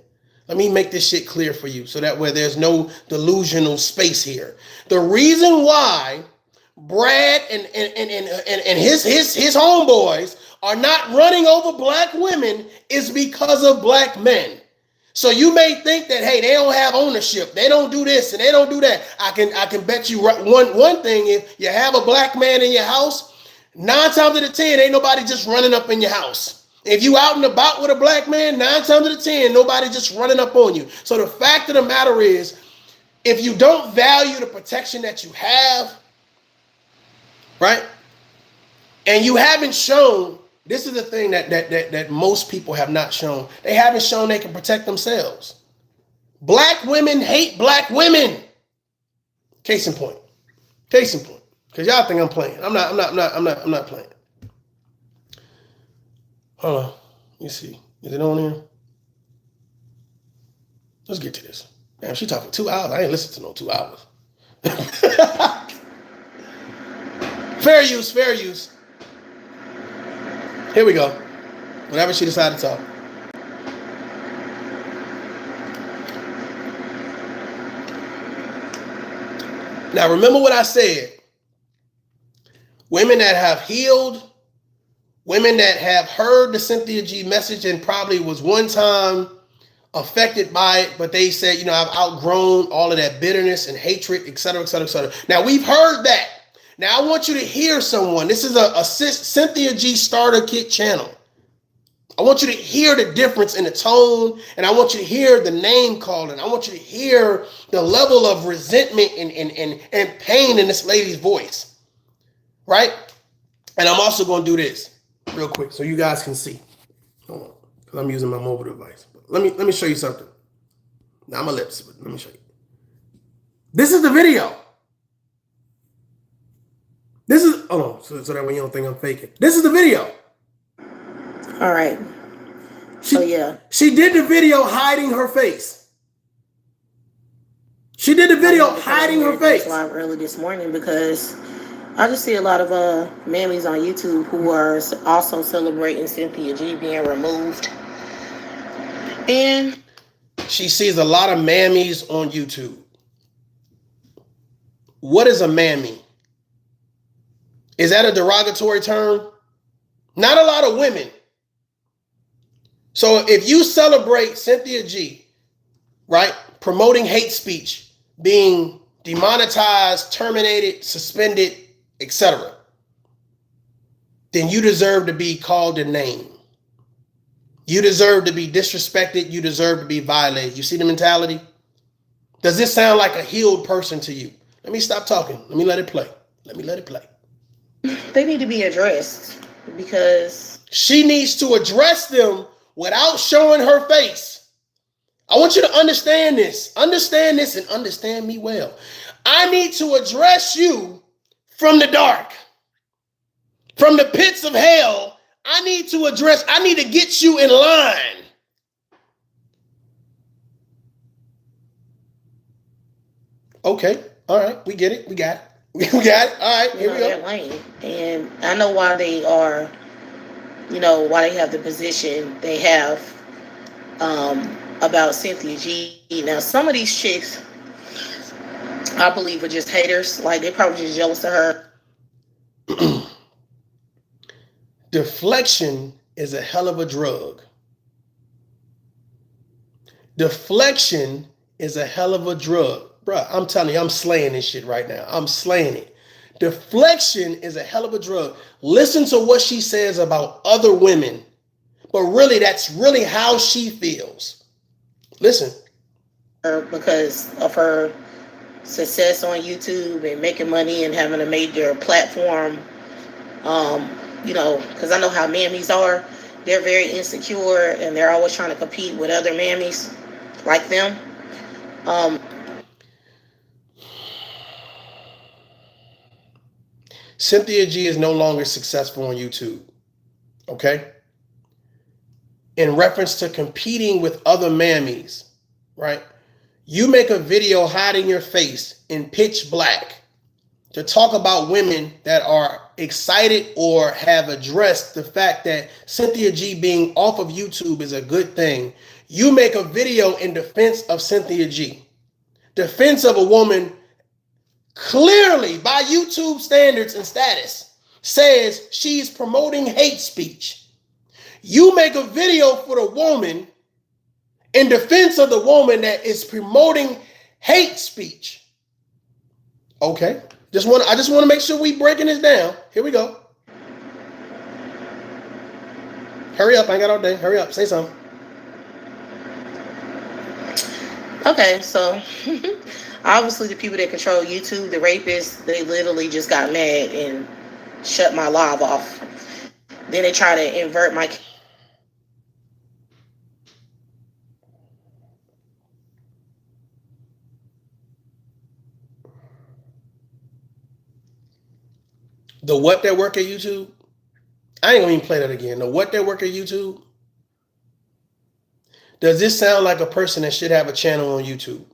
Let me make this shit clear for you so that way there's no delusional space here. The reason why Brad and his homeboys are not running over black women is because of black men. So you may think that, hey, they don't have ownership. They don't do this and they don't do that. I can bet you one thing. If you have a black man in your house, 9 times out of 10, ain't nobody just running up in your house. If you out and about with a black man, 9 times out of 10, nobody just running up on you. So the fact of the matter is, if you don't value the protection that you have, right? And you haven't shown, this is the thing that most people have not shown. They haven't shown they can protect themselves. Black women hate black women. Case in point. Case in point. Because y'all think I'm playing. I'm not playing. Hold on. Let me see. Is it on here? Let's get to this. Damn, she talking 2 hours. I ain't listened to no 2 hours. Fair use, fair use. Here we go. Whenever she decided to talk. Now, remember what I said. Women that have healed, women that have heard the Cynthia G message and probably was one time affected by it, but they said, you know, I've outgrown all of that bitterness and hatred, et cetera, et cetera, et cetera. Now, we've heard that. Now, I want you to hear someone. This is a Cynthia G starter kit channel. I want you to hear the difference in the tone, and I want you to hear the name calling. I want you to hear the level of resentment and pain in this lady's voice. Right? And I'm also going to do this real quick so you guys can see. Hold on, because I'm using my mobile device. But let me show you something. Now I'm a lips, but let me show you. This is the video. This is, hold on, so that way you don't think I'm faking. This is the video. All right. She did the video hiding her face. She did the video hiding her face. Live early this morning because I just see a lot of mammies on YouTube who are also celebrating Cynthia G being removed. And she sees a lot of mammies on YouTube. What is a mammy? Is that a derogatory term? Not a lot of women. So if you celebrate Cynthia G, right, promoting hate speech, being demonetized, terminated, suspended, etc., then you deserve to be called a name. You deserve to be disrespected. You deserve to be violated. You see the mentality? Does this sound like a healed person to you? Let me stop talking. Let me let it play. Let me let it play. They need to be addressed because she needs to address them without showing her face. I want you to understand this. Understand this and understand me well. I need to address you from the dark, from the pits of hell. I need to get you in line. Okay. All right. We get it. We got it. We got it. All right. Here we go. Lane. And I know why they are, why they have the position they have about Cynthia G. Now, some of these chicks, I believe, are just haters. Like, they're probably just jealous of her. Deflection is a hell of a drug. Deflection is a hell of a drug. Bruh, I'm telling you, I'm slaying this shit right now. I'm slaying it. Deflection is a hell of a drug. Listen to what she says about other women. But really, that's really how she feels. Listen. Because of her success on YouTube and making money and having a major platform, because I know how mammies are. They're very insecure and they're always trying to compete with other mammies like them. Cynthia G is no longer successful on YouTube. Okay? In reference to competing with other mammies, right? You make a video hiding your face in pitch black to talk about women that are excited or have addressed the fact that Cynthia G being off of YouTube is a good thing. You make a video in defense of Cynthia G. Defense of a woman clearly by YouTube standards and status says she's promoting hate speech. You make a video for the woman in defense of the woman that is promoting hate speech. Okay. I just want to make sure we breaking this down. Here we go. Hurry up, I ain't got all day. Hurry up, say something. Okay, so obviously the people that control YouTube, the rapists, they literally just got mad and shut my live off. Then they try to invert my... The what that work at YouTube? I ain't gonna even play that again. The what that work at YouTube? Does this sound like a person that should have a channel on YouTube?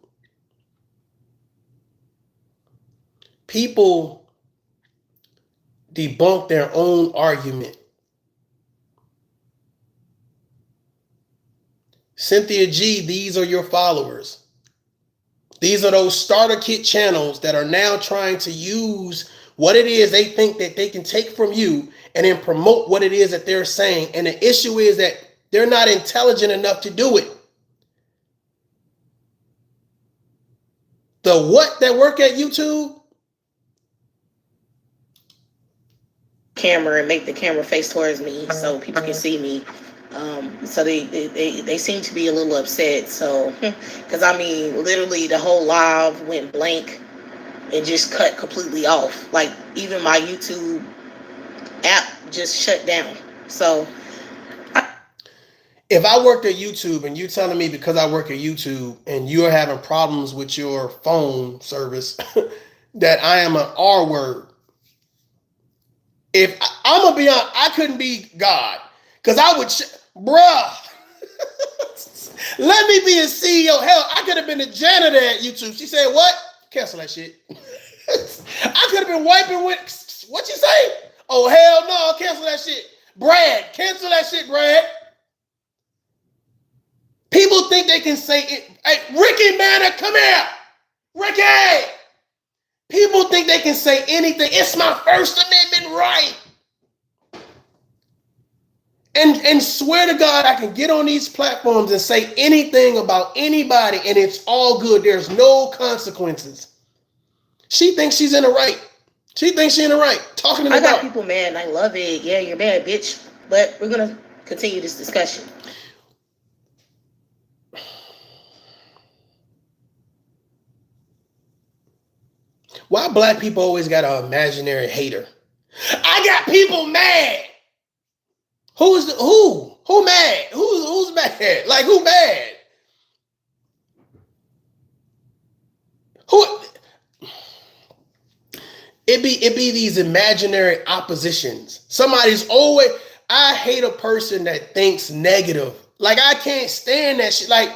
People debunk their own argument. Cynthia G, these are your followers. These are those starter kit channels that are now trying to use what it is they think that they can take from you and then promote what it is that they're saying. And the issue is that they're not intelligent enough to do it. The what that work at YouTube? Camera and make the camera face towards me so people can see me. So they seem to be a little upset. So, because I mean, literally the whole live went blank and just cut completely off. Like even my YouTube app just shut down. So if I worked at YouTube and you're telling me because I work at YouTube and you're having problems with your phone service that I am an R word, if I'm gonna be honest, I couldn't be God because I would, bruh. Let me be a CEO. Hell, I could have been a janitor at YouTube. She said, "What? Cancel that shit." I could have been wiping with what you say? Oh hell no, cancel that shit. Brad, cancel that shit, Brad. People think they can say it. Hey, Ricky Manor, come here. Ricky. People think they can say anything. It's my First Amendment right. And swear to God, I can get on these platforms and say anything about anybody and it's all good. There's no consequences. She thinks she's in the right. She thinks she's in the right. Talking to me I got about people mad and I love it. Yeah, you're mad, bitch. But we're going to continue this discussion. Why black people always got an imaginary hater? I got people mad. Who mad? Who's mad? Like who mad? Who? It be these imaginary oppositions. Somebody's always. I hate a person that thinks negative. Like I can't stand that shit. Like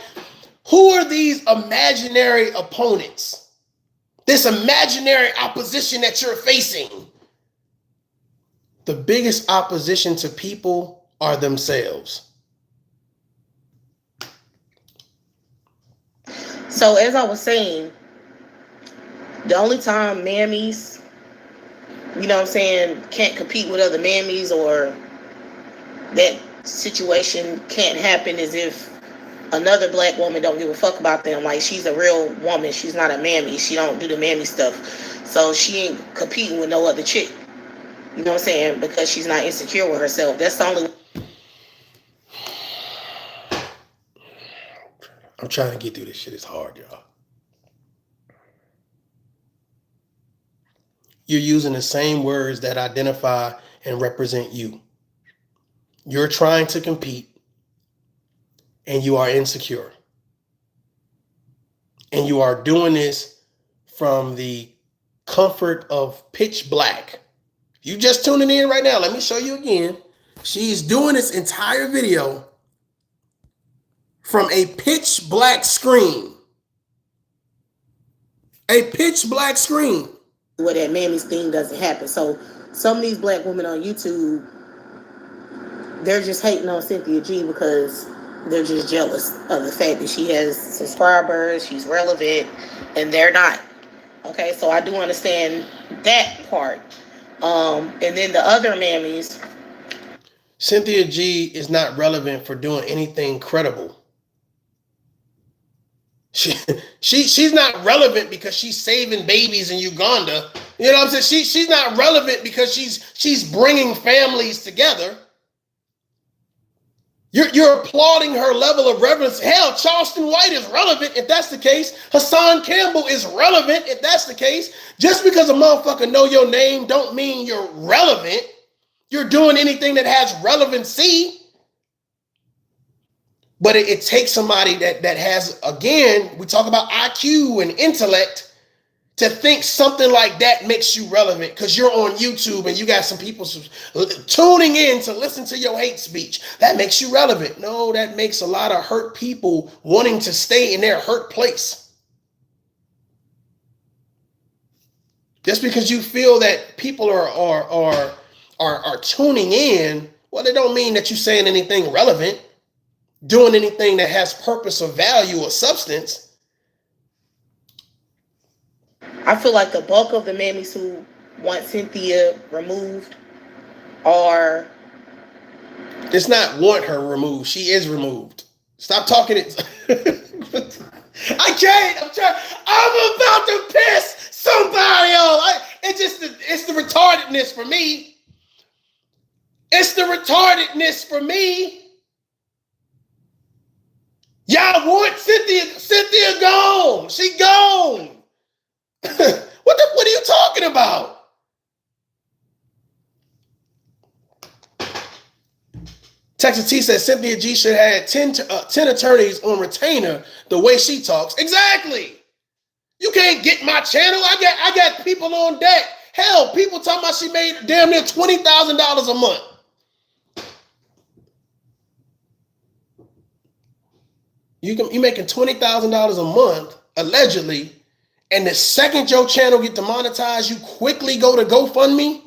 who are these imaginary opponents? This imaginary opposition that you're facing. The biggest opposition to people are themselves. So as I was saying, the only time mammies, you know what I'm saying, can't compete with other mammies or that situation can't happen is if another black woman don't give a fuck about them. Like she's a real woman. She's not a mammy. She don't do the mammy stuff. So she ain't competing with no other chick. You know what I'm saying? Because she's not insecure with herself. That's the only... I'm trying to get through this shit. It's hard, y'all. You're using the same words that identify and represent you. You're trying to compete and you are insecure. And you are doing this from the comfort of pitch black. You just tuning in right now. Let me show you again. She's doing this entire video from a pitch black screen. A pitch black screen. Where that mammy's thing doesn't happen. So some of these black women on YouTube, they're just hating on Cynthia G because they're just jealous of the fact that she has subscribers, she's relevant, and they're not. Okay, so I do understand that part. And then the other mammies. Cynthia G is not relevant for doing anything credible. She's not relevant because she's saving babies in Uganda. You know what I'm saying? She's not relevant because she's bringing families together. You're applauding her level of relevance. Hell, Charleston White is relevant if that's the case. Hassan Campbell is relevant if that's the case. Just because a motherfucker know your name don't mean you're relevant. You're doing anything that has relevancy. But it takes somebody that has, again, we talk about IQ and intellect, to think something like that makes you relevant because you're on YouTube and you got some people tuning in to listen to your hate speech. That makes you relevant. No, that makes a lot of hurt people wanting to stay in their hurt place. Just because you feel that people are tuning in, well, it don't mean that you're saying anything relevant, doing anything that has purpose or value or substance. I feel like the bulk of the mammies who want Cynthia removed are... It's not want her removed. She is removed. Stop talking it. I can't. I'm about to piss somebody off. It's the retardedness for me. It's the retardedness for me. Y'all want Cynthia gone. She gone. What are you talking about? Texas T says Cynthia G should have 10 attorneys on retainer the way she talks. Exactly. You can't get my channel. I got people on deck. Hell, people talking about she made damn near $20,000 a month. You making $20,000 a month, allegedly, and the second your channel get demonetized, you quickly go to GoFundMe?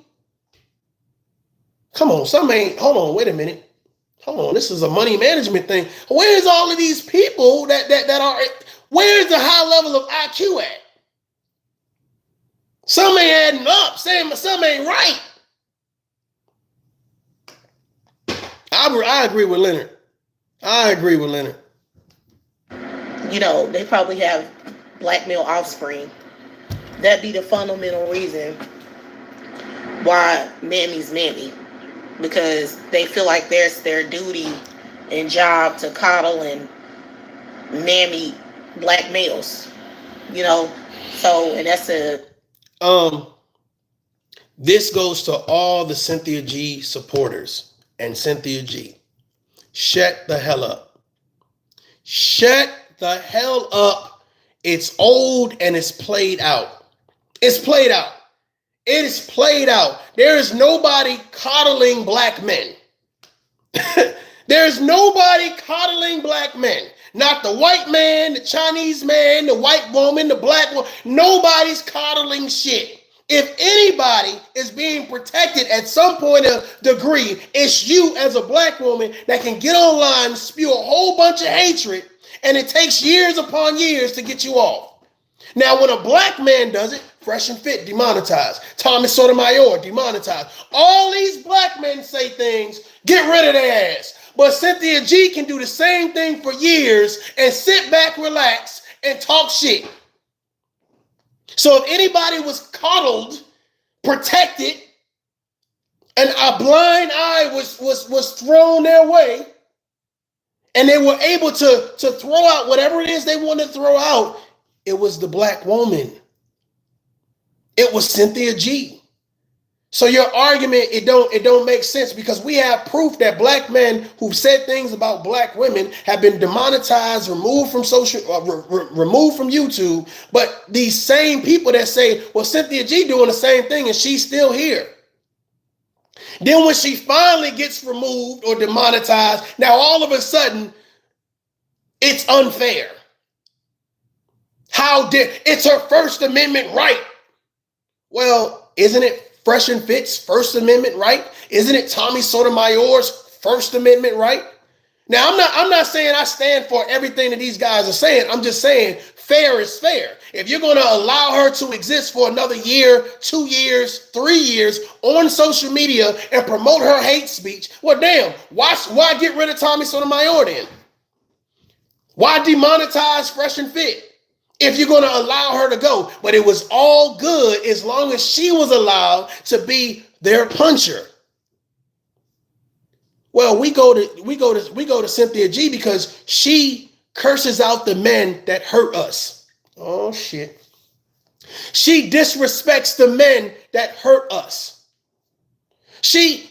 Come on, hold on, wait a minute. Hold on, this is a money management thing. Where's all of these people that are, where's the high level of IQ at? Some ain't adding up, saying some ain't right. I agree with Leonard. You know, they probably have black male offspring. That'd be the fundamental reason why mammy's mammy. Because they feel like there's their duty and job to coddle and mammy black males. You know? So, and that's this goes to all the Cynthia G supporters and Cynthia G. Shut the hell up. Shut the hell up. It's old and it's played out. It's played out. It is played out. There is nobody coddling black men. There's nobody coddling black men. Not the white man, the Chinese man, the white woman, the black woman. Nobody's coddling shit. If anybody is being protected at some point of degree, it's you as a black woman that can get online and spew a whole bunch of hatred, and it takes years upon years to get you off. Now, when a black man does it, Fresh and Fit, demonetized. Thomas Sotomayor, demonetized. All these black men say things, get rid of their ass. But Cynthia G can do the same thing for years and sit back, relax, and talk shit. So if anybody was coddled, protected, and a blind eye was thrown their way, and they were able to throw out whatever it is they wanted to throw out, it was the black woman. It was Cynthia G. So your argument, it don't make sense, because we have proof that black men who've said things about black women have been demonetized, removed from removed from YouTube. But these same people that say, well, Cynthia G doing the same thing and she's still here. Then when she finally gets removed or demonetized, now all of a sudden it's unfair. How dare, it's her First Amendment right. Well, isn't it Fresh and Fit's First Amendment right? Isn't it Tommy Sotomayor's First Amendment right? Now, I'm not saying I stand for everything that these guys are saying. I'm just saying fair is fair. If you're going to allow her to exist for another year, 2 years, 3 years on social media and promote her hate speech, well, damn, why get rid of Tommy Sotomayor then? Why demonetize Fresh and Fit if you're going to allow her to go? But it was all good as long as she was allowed to be their puncher. Well, we go to Cynthia G because she curses out the men that hurt us. Oh shit. She disrespects the men that hurt us. She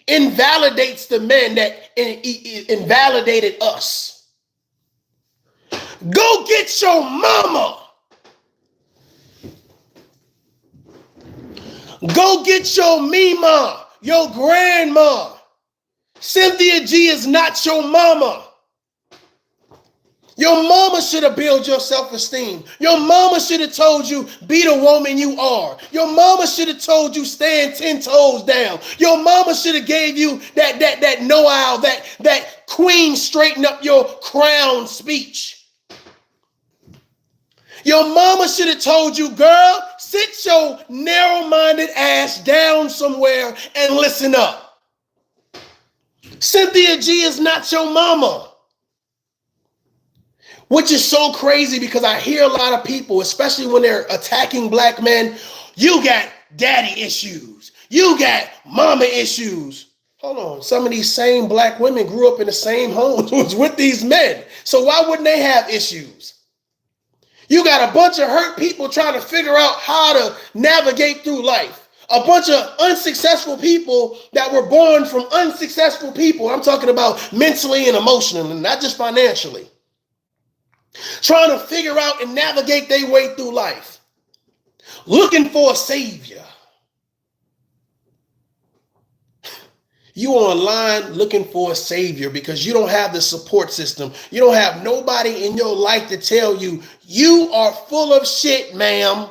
invalidates the men that invalidated us. Go get your mama. Go get your mima, your grandma. Cynthia G is not your mama. Your mama should have built your self-esteem. Your mama should have told you, be the woman you are. Your mama should have told you, stand 10 toes down. Your mama should have gave you that know-how, that queen straighten up your crown speech. Your mama should have told you, girl, sit your narrow-minded ass down somewhere and listen up. Cynthia G is not your mama. Which is so crazy because I hear a lot of people, especially when they're attacking black men, you got daddy issues. You got mama issues. Hold on. Some of these same black women grew up in the same homes with these men. So why wouldn't they have issues? You got a bunch of hurt people trying to figure out how to navigate through life. A bunch of unsuccessful people that were born from unsuccessful people. I'm talking about mentally and emotionally, not just financially. Trying to figure out and navigate their way through life. Looking for a savior. You online looking for a savior because you don't have the support system. You don't have nobody in your life to tell you, you are full of shit, ma'am.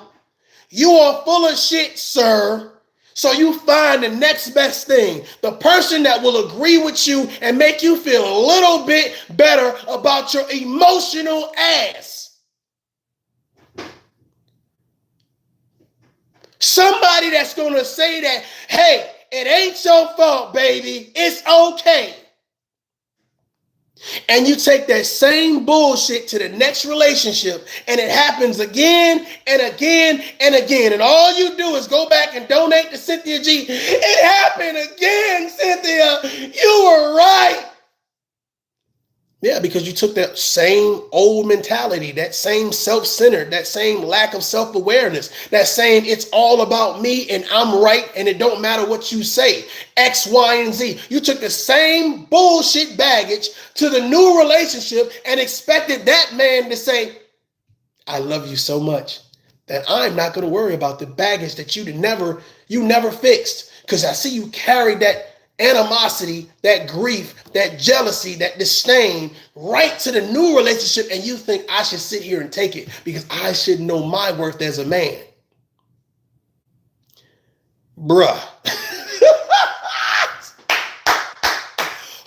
You are full of shit, sir. So you find the next best thing, the person that will agree with you and make you feel a little bit better about your emotional ass. Somebody that's going to say that, hey, it ain't your fault, baby. It's okay. And you take that same bullshit to the next relationship and it happens again and again and again. And all you do is go back and donate to Cynthia G. It happened again, Cynthia. You were right. Yeah, because you took that same old mentality, that same self-centered, that same lack of self-awareness, that same it's all about me and I'm right and it don't matter what you say, X, Y, and Z. You took the same bullshit baggage to the new relationship and expected that man to say, I love you so much that I'm not going to worry about the baggage that you never fixed. Because I see you carry that animosity, that grief, that jealousy, that disdain right to the new relationship, and you think I should sit here and take it because I should know my worth as a man. Bruh.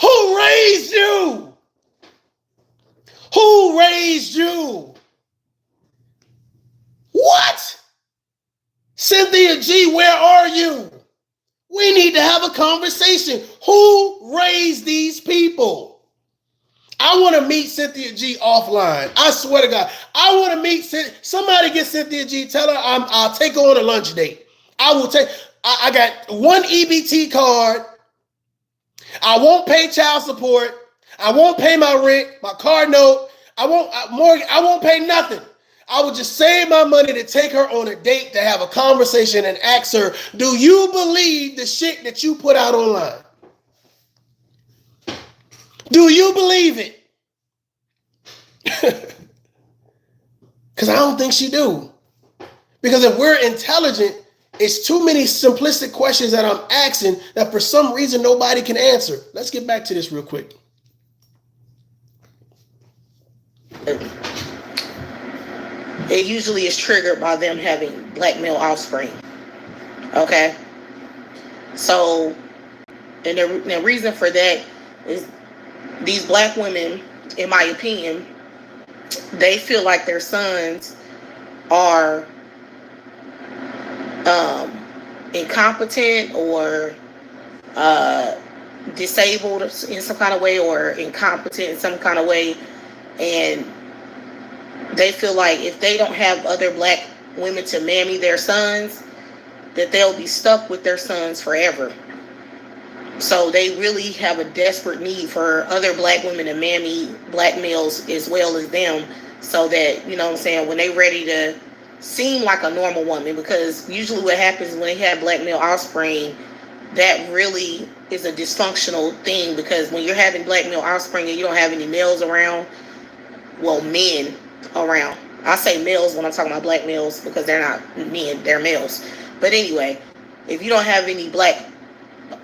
Who raised you? Who raised you? What? Cynthia G, where are you? We need to have a conversation. Who raised these people? I want to meet Cynthia G offline. I swear to God. I want to meet somebody. Get Cynthia G. Tell her I'll take her on a lunch date. I got one EBT card. I won't pay child support. I won't pay my rent, my car note. I won't pay nothing. I would just save my money to take her on a date to have a conversation and ask her, do you believe the shit that you put out online? Do you believe it? Because I don't think she do. Because if we're intelligent, it's too many simplistic questions that I'm asking that for some reason nobody can answer. Let's get back to this real quick. It usually is triggered by them having black male offspring. Okay? So, and the reason for that is these black women, in my opinion, they feel like their sons are incompetent or disabled in some kind of way or incompetent in some kind of way. And they feel like if they don't have other black women to mammy their sons, that they'll be stuck with their sons forever. So they really have a desperate need for other black women and mammy black males as well as them, so that, you know what I'm saying, when they ready to seem like a normal woman, because usually what happens when they have black male offspring, that really is a dysfunctional thing, because when you're having black male offspring and you don't have any males around, well, men around. I say males when I'm talking about black males because they're not men, they're males. But anyway, if you don't have any black,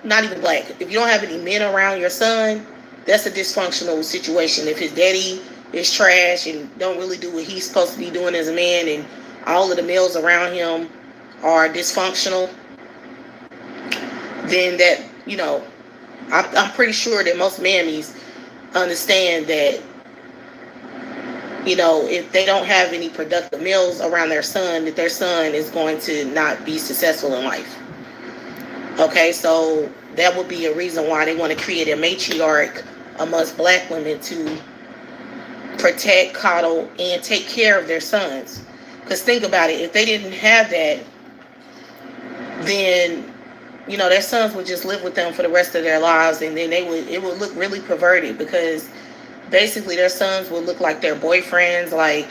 not even black, if you don't have any men around your son, that's a dysfunctional situation. If his daddy is trash and don't really do what he's supposed to be doing as a man, and all of the males around him are dysfunctional, then that, you know, I'm pretty sure that most mammies understand that, you know, if they don't have any productive males around their son, that their son is going to not be successful in life. Okay, so that would be a reason why they want to create a matriarch amongst black women to protect, coddle, and take care of their sons. Because think about it, if they didn't have that, then, you know, their sons would just live with them for the rest of their lives, and then it would look really perverted, because basically their sons would look like their boyfriends, like,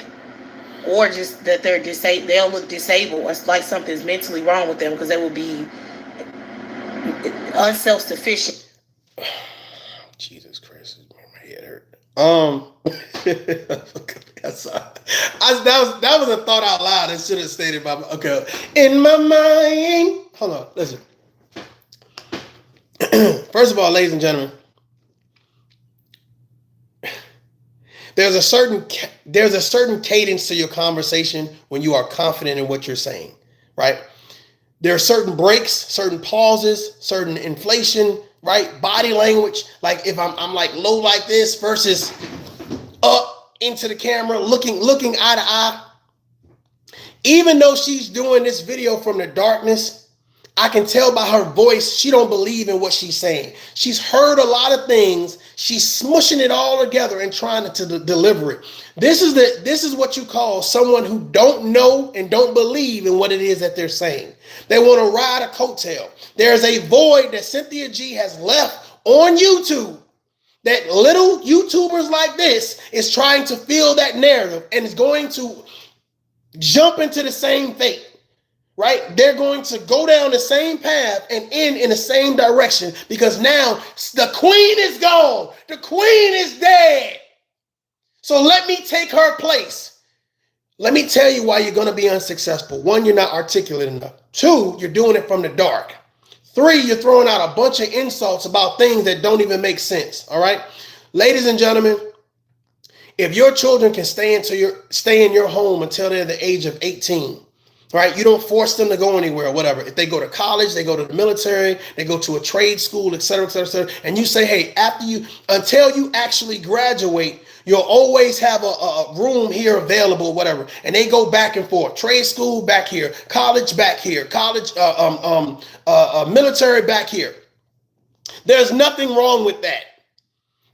or just that they're disabled. They'll look disabled. It's like something's mentally wrong with them, because they will be unself-sufficient. Jesus Christ, my head hurt. That was a thought out loud. I should have stated by okay. In my mind. Hold on, listen. First of all, ladies and gentlemen, there's a certain cadence to your conversation when you are confident in what you're saying, right? There are certain breaks, certain pauses, certain inflation, right? Body language. Like if I'm like low like this versus up into the camera, looking eye to eye. Even though she's doing this video from the darkness, I can tell by her voice, she don't believe in what she's saying. She's heard a lot of things. She's smushing it all together and trying to deliver it. This is what you call someone who don't know and don't believe in what it is that they're saying. They want to ride a coattail. There's a void that Cynthia G has left on YouTube that little YouTubers like this is trying to fill that narrative and is going to jump into the same fate. Right? They're going to go down the same path and end in the same direction, because now the queen is gone. The queen is dead. So let me take her place. Let me tell you why you're going to be unsuccessful. One, you're not articulate enough. Two, you're doing it from the dark. Three, you're throwing out a bunch of insults about things that don't even make sense. All right? Ladies and gentlemen, if your children can stay in your home until they're the age of 18, right? You don't force them to go anywhere or whatever. If they go to college, they go to the military, they go to a trade school, et cetera, et cetera, et cetera. And you say, hey, until you actually graduate, you'll always have a room here available, whatever. And they go back and forth. Trade school back here, college back here, military back here. There's nothing wrong with that.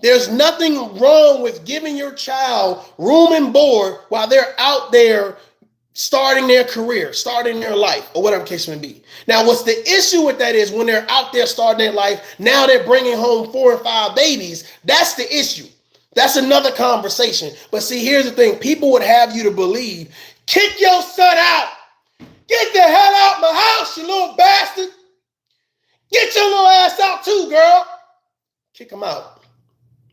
There's nothing wrong with giving your child room and board while they're out there starting their career, starting their life, or whatever case may be. Now, what's the issue with that is when they're out there starting their life, now they're bringing home 4 and 5 babies. That's the issue. That's another conversation. But see, here's the thing. People would have you to believe, kick your son out. Get the hell out my house, you little bastard. Get your little ass out too, girl. Kick him out.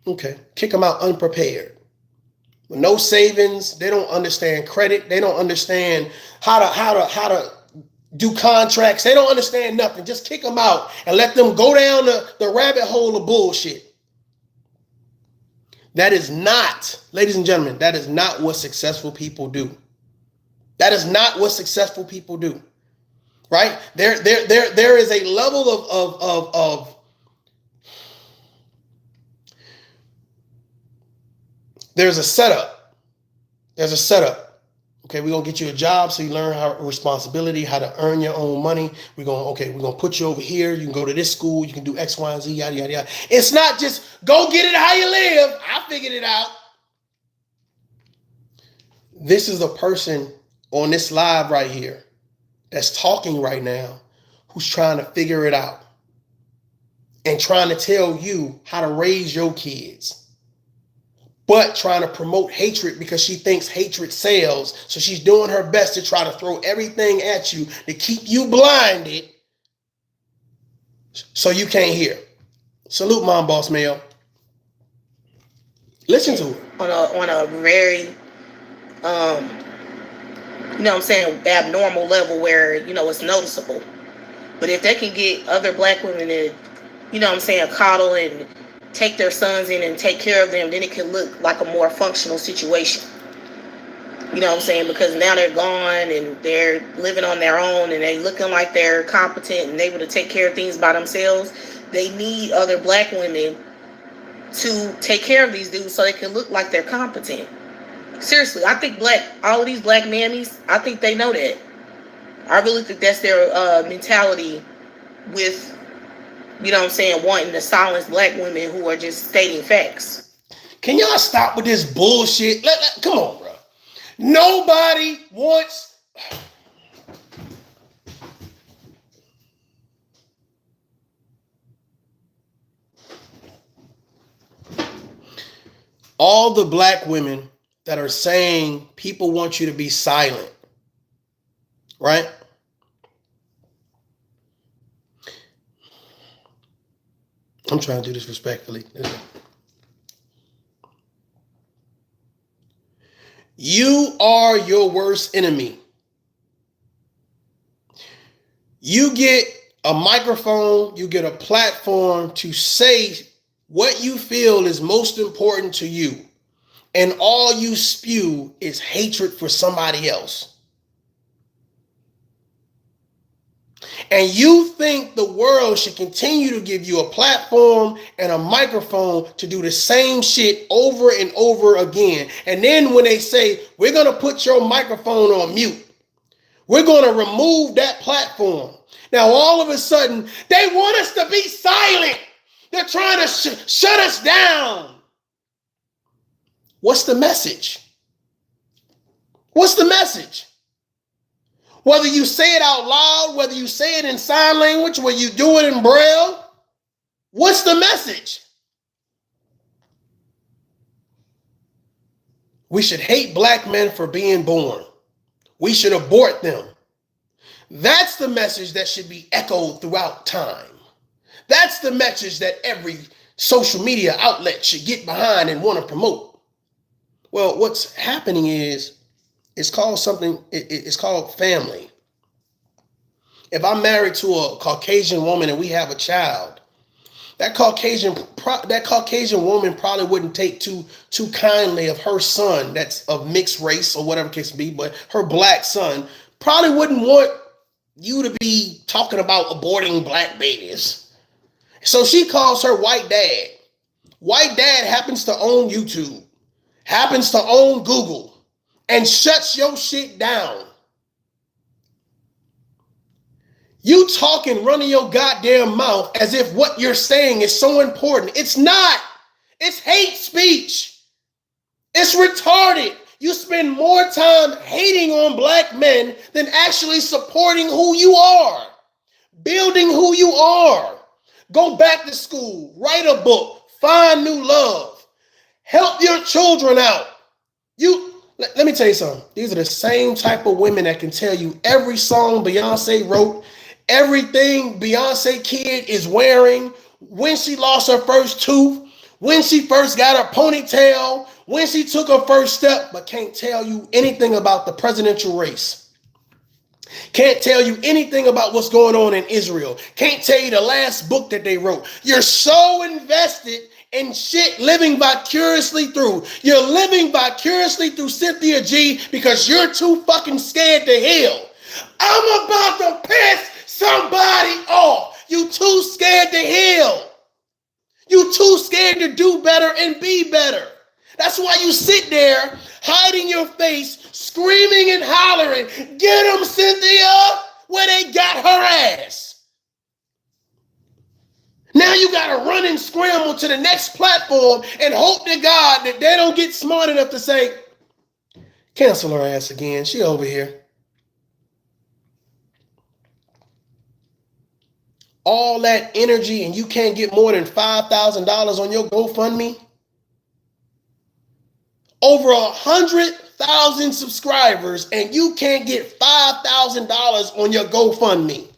Okay. Kick him out unprepared. With no savings, they don't understand credit. They don't understand how to do contracts. They don't understand nothing. Just kick them out and let them go down the rabbit hole of bullshit. That is not, ladies and gentlemen, that is not what successful people do. That is not what successful people do. Right? There is a level of there's a setup. There's a setup. Okay, we're gonna get you a job so you learn how responsibility, how to earn your own money. We're gonna put you over here. You can go to this school, you can do X, Y, and Z, yada, yada, yada. It's not just go get it how you live. I figured it out. This is a person on this live right here that's talking right now who's trying to figure it out. and trying to tell you how to raise your kids, but trying to promote hatred because she thinks hatred sells. So she's doing her best to try to throw everything at you to keep you blinded so you can't hear. Salute, Mom Boss Male. Listen to it. On a very, abnormal level where, it's noticeable. But if they can get other black women to, coddle and take their sons in and take care of them, then it can look like a more functional situation. Because now they're gone and they're living on their own and they looking like they're competent and able to take care of things by themselves. They need other black women to take care of these dudes so they can look like they're competent. Seriously, I think all of these black mammies, I think they know that. I really think that's their mentality with, wanting to silence black women who are just stating facts. Can y'all stop with this bullshit? Come on, bro. Nobody wants... All the black women that are saying people want you to be silent, right? I'm trying to do this respectfully. You are your worst enemy. You get a microphone, you get a platform to say what you feel is most important to you, and all you spew is hatred for somebody else. And you think the world should continue to give you a platform and a microphone to do the same shit over and over again. And then when they say, we're going to put your microphone on mute, we're going to remove that platform. Now, all of a sudden, they want us to be silent. They're trying to shut us down. What's the message? What's the message? Whether you say it out loud, whether you say it in sign language, whether you do it in Braille, what's the message? We should hate black men for being born. We should abort them. That's the message that should be echoed throughout time. That's the message that every social media outlet should get behind and want to promote. Well, what's happening is, it's called family. If I'm married to a Caucasian woman and we have a child, that Caucasian woman probably wouldn't take too kindly of her son that's of mixed race or whatever case be, but her black son probably wouldn't want you to be talking about aborting black babies. So she calls her white dad. White dad happens to own YouTube, happens to own Google, and shuts your shit down. You talking, running your goddamn mouth as if what you're saying is so important. It's not. It's hate speech. It's retarded. You spend more time hating on black men than actually supporting who you are, building who you are. Go back to school, write a book, find new love, help your children out. Let me tell you something. These are the same type of women that can tell you every song Beyonce wrote, everything Beyonce kid is wearing, when she lost her first tooth, when she first got her ponytail, when she took her first step, but can't tell you anything about the presidential race. Can't tell you anything about what's going on in Israel. Can't tell you the last book that they wrote. You're so invested in shit living vicariously through. You're living vicariously through Cynthia G because you're too fucking scared to heal. I'm about to piss somebody off. You too scared to heal. You too scared to do better and be better. That's why you sit there hiding your face, screaming and hollering, get them, Cynthia, where they got her ass. Now you got to run and scramble to the next platform and hope to God that they don't get smart enough to say, cancel her ass again. She over here. all that energy and you can't get more than $5,000 on your GoFundMe? Over 100,000 subscribers and you can't get $5,000 on your GoFundMe.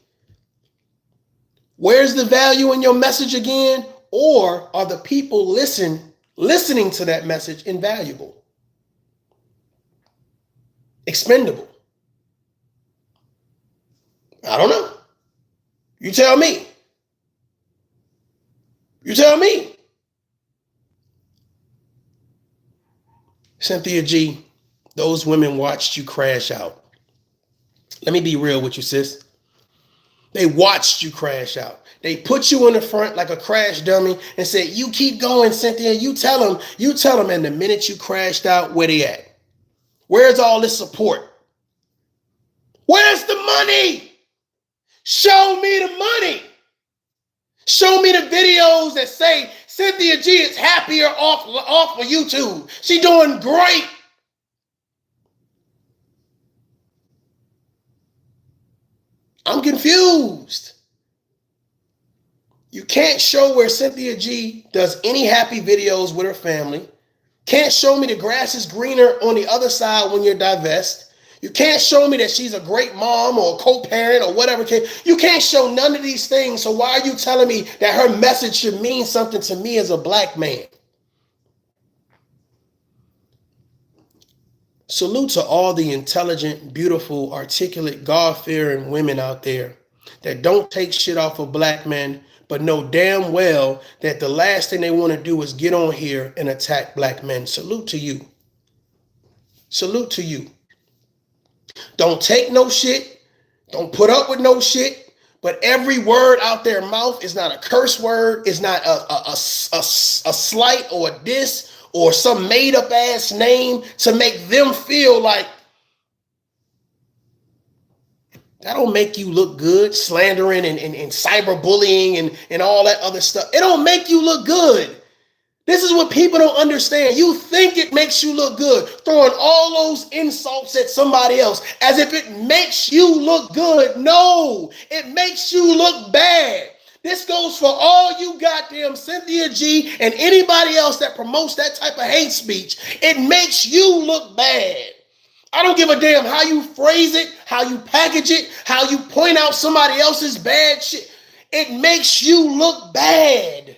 Where's the value in your message again? Or are the people listening to that message invaluable? Expendable? I don't know. You tell me. You tell me. Cynthia G, those women watched you crash out. Let me be real with you, sis. They watched you crash out. They put you in the front like a crash dummy and said, you keep going, Cynthia. You tell them. And the minute you crashed out, where they at? Where's all this support? Where's the money? Show me the money. Show me the videos that say Cynthia G is happier off of YouTube. She doing great. I'm confused. You can't show where Cynthia G does any happy videos with her family. Can't show me the grass is greener on the other side when you're divest. You can't show me that she's a great mom or a co-parent or whatever. You can't show none of these things. So why are you telling me that her message should mean something to me as a black man? Salute to all the intelligent, beautiful, articulate, God-fearing women out there that don't take shit off of black men, but know damn well that the last thing they want to do is get on here and attack black men. Salute to you. Salute to you. Don't take no shit. Don't put up with no shit. But every word out their mouth is not a curse word. It's not a slight or a diss or some made up ass name to make them feel like that don't make you look good. Slandering and cyberbullying and all that other stuff. It don't make you look good. This is what people don't understand. You think it makes you look good, throwing all those insults at somebody else as if it makes you look good. No, it makes you look bad. This goes for all you goddamn Cynthia G and anybody else that promotes that type of hate speech. It makes you look bad. I don't give a damn how you phrase it, how you package it, how you point out somebody else's bad shit. It makes you look bad.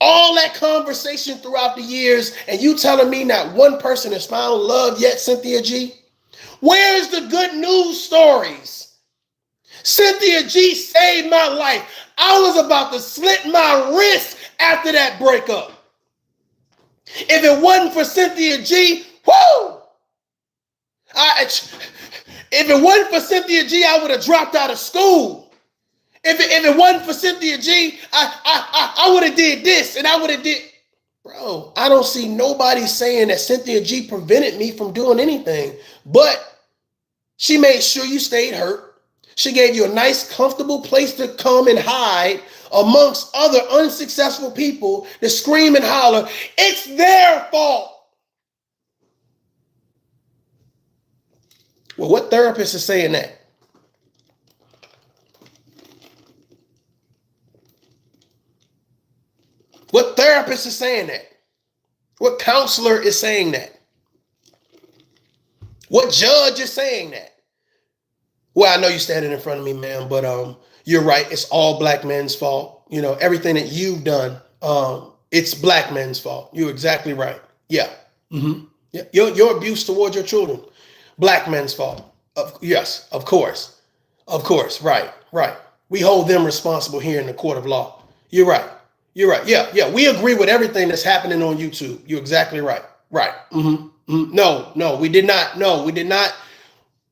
All that conversation throughout the years, and you telling me not one person has found love yet, Cynthia G? Where's the good news stories? Cynthia G saved my life. I was about to slit my wrist after that breakup. If it wasn't for Cynthia G, whoo! If it wasn't for Cynthia G, I would have dropped out of school. If it wasn't for Cynthia G, I would have did this and I would have did. Bro, I don't see nobody saying that Cynthia G prevented me from doing anything, but she made sure you stayed hurt. She gave you a nice, comfortable place to come and hide amongst other unsuccessful people that scream and holler. It's their fault. Well, what therapist is saying that? What therapist is saying that? What counselor is saying that? What judge is saying that? Well, I know you're standing in front of me, ma'am, but you're right. It's all black men's fault. You know, everything that you've done, it's black men's fault. You're exactly right. Yeah. Mm-hmm. Yeah. Your abuse towards your children, black men's fault. Yes, of course. Of course. Right. We hold them responsible here in the court of law. You're right. Yeah. We agree with everything that's happening on YouTube. You're exactly right. Right. No, we did not. No, we did not.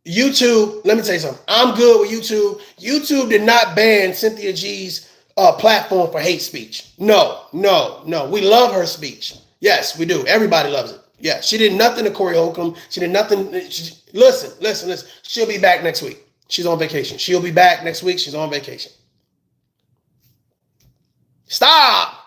YouTube, let me tell you something. I'm good with YouTube. YouTube did not ban Cynthia G's platform for hate speech. No. We love her speech. Yes, we do. Everybody loves it. Yeah, she did nothing to Corey Holcomb. She did nothing. Listen. She'll be back next week. She's on vacation. She'll be back next week. She's on vacation. Stop.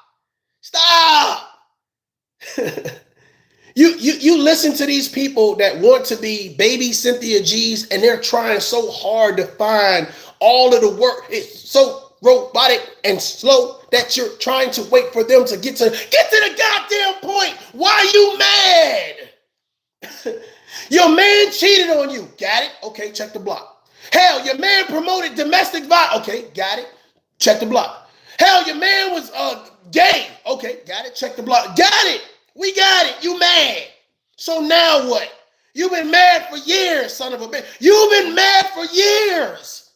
You listen to these people that want to be baby Cynthia G's and they're trying so hard to find all of the work. So robotic and slow that you're trying to wait for them to get to the goddamn point. Why you mad? Your man cheated on you. Got it? Okay, check the block. Hell, your man promoted domestic violence. Okay, got it. Check the block. Hell, your man was gay. Okay, got it. Check the block. Got it. We got it. You mad. So now what? You've been mad for years, son of a bitch. You've been mad for years.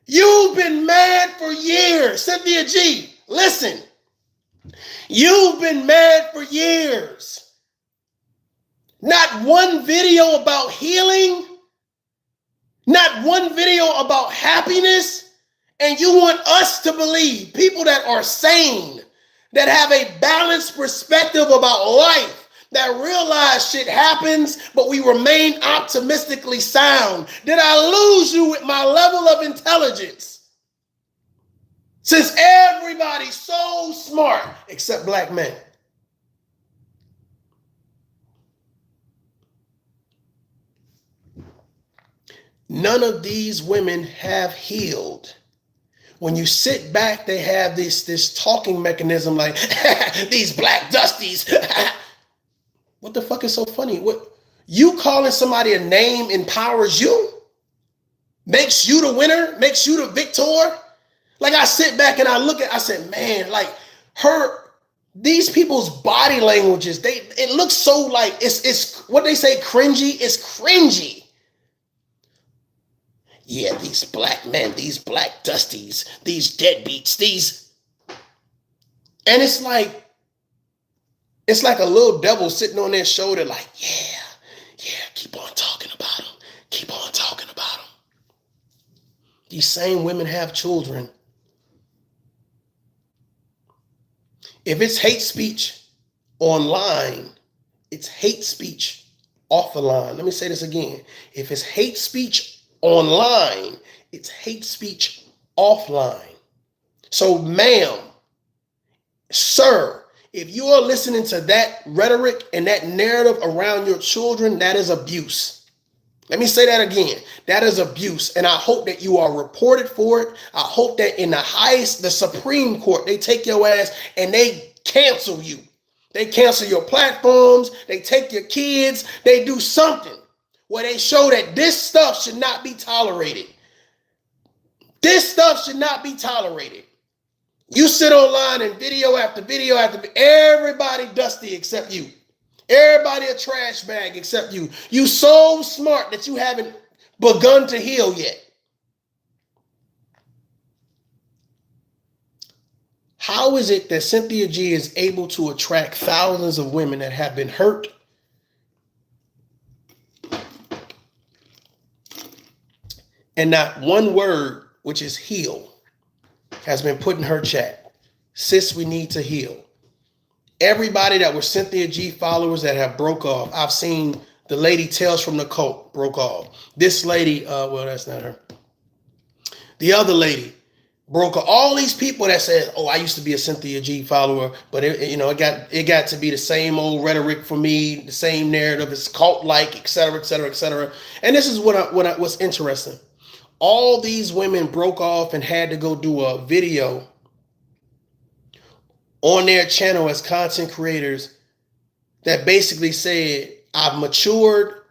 You've been mad for years. Cynthia G, listen. You've been mad for years. Not one video about healing. Not one video about happiness. And you want us to believe, people that are sane, that have a balanced perspective about life, that realize shit happens, but we remain optimistically sound. Did I lose you with my level of intelligence? Since everybody's so smart, except black men. None of these women have healed. When you sit back, they have this talking mechanism like, these black dusties. What the fuck is so funny? What, you calling somebody a name empowers you? Makes you the winner? Makes you the victor? Like I sit back and I look at, I said, man, like these people's body languages, it looks so like, it's what they say cringy, it's cringy. Yeah, these black men, these black dusties, these deadbeats, and it's like a little devil sitting on their shoulder like, yeah, keep on talking about them. Keep on talking about them. These same women have children. If it's hate speech online, it's hate speech off the line. Let me say this again. If it's hate speech online, it's hate speech offline. So, ma'am, sir, if you are listening to that rhetoric and that narrative around your children, that is abuse. Let me say that again. That is abuse. And I hope that you are reported for it. I hope that in the Supreme Court, they take your ass and they cancel you. They cancel your platforms. They take your kids. They do something where they show that this stuff should not be tolerated. This stuff should not be tolerated. You sit online and video after video after everybody dusty except you. Everybody a trash bag except you. You so smart that you haven't begun to heal yet. How is it that Cynthia G is able to attract thousands of women that have been hurt, and not one word, which is heal, has been put in her chat? Sis, we need to heal. Everybody that were Cynthia G followers that have broke off. I've seen the lady Tales from the Cult broke off. This lady, well, that's not her. The other lady broke off. All these people that said, oh, I used to be a Cynthia G follower, but it got to be the same old rhetoric for me, the same narrative, it's cult-like, et cetera, et cetera, et cetera. And this is what's interesting. All these women broke off and had to go do a video on their channel as content creators that basically said, I've matured,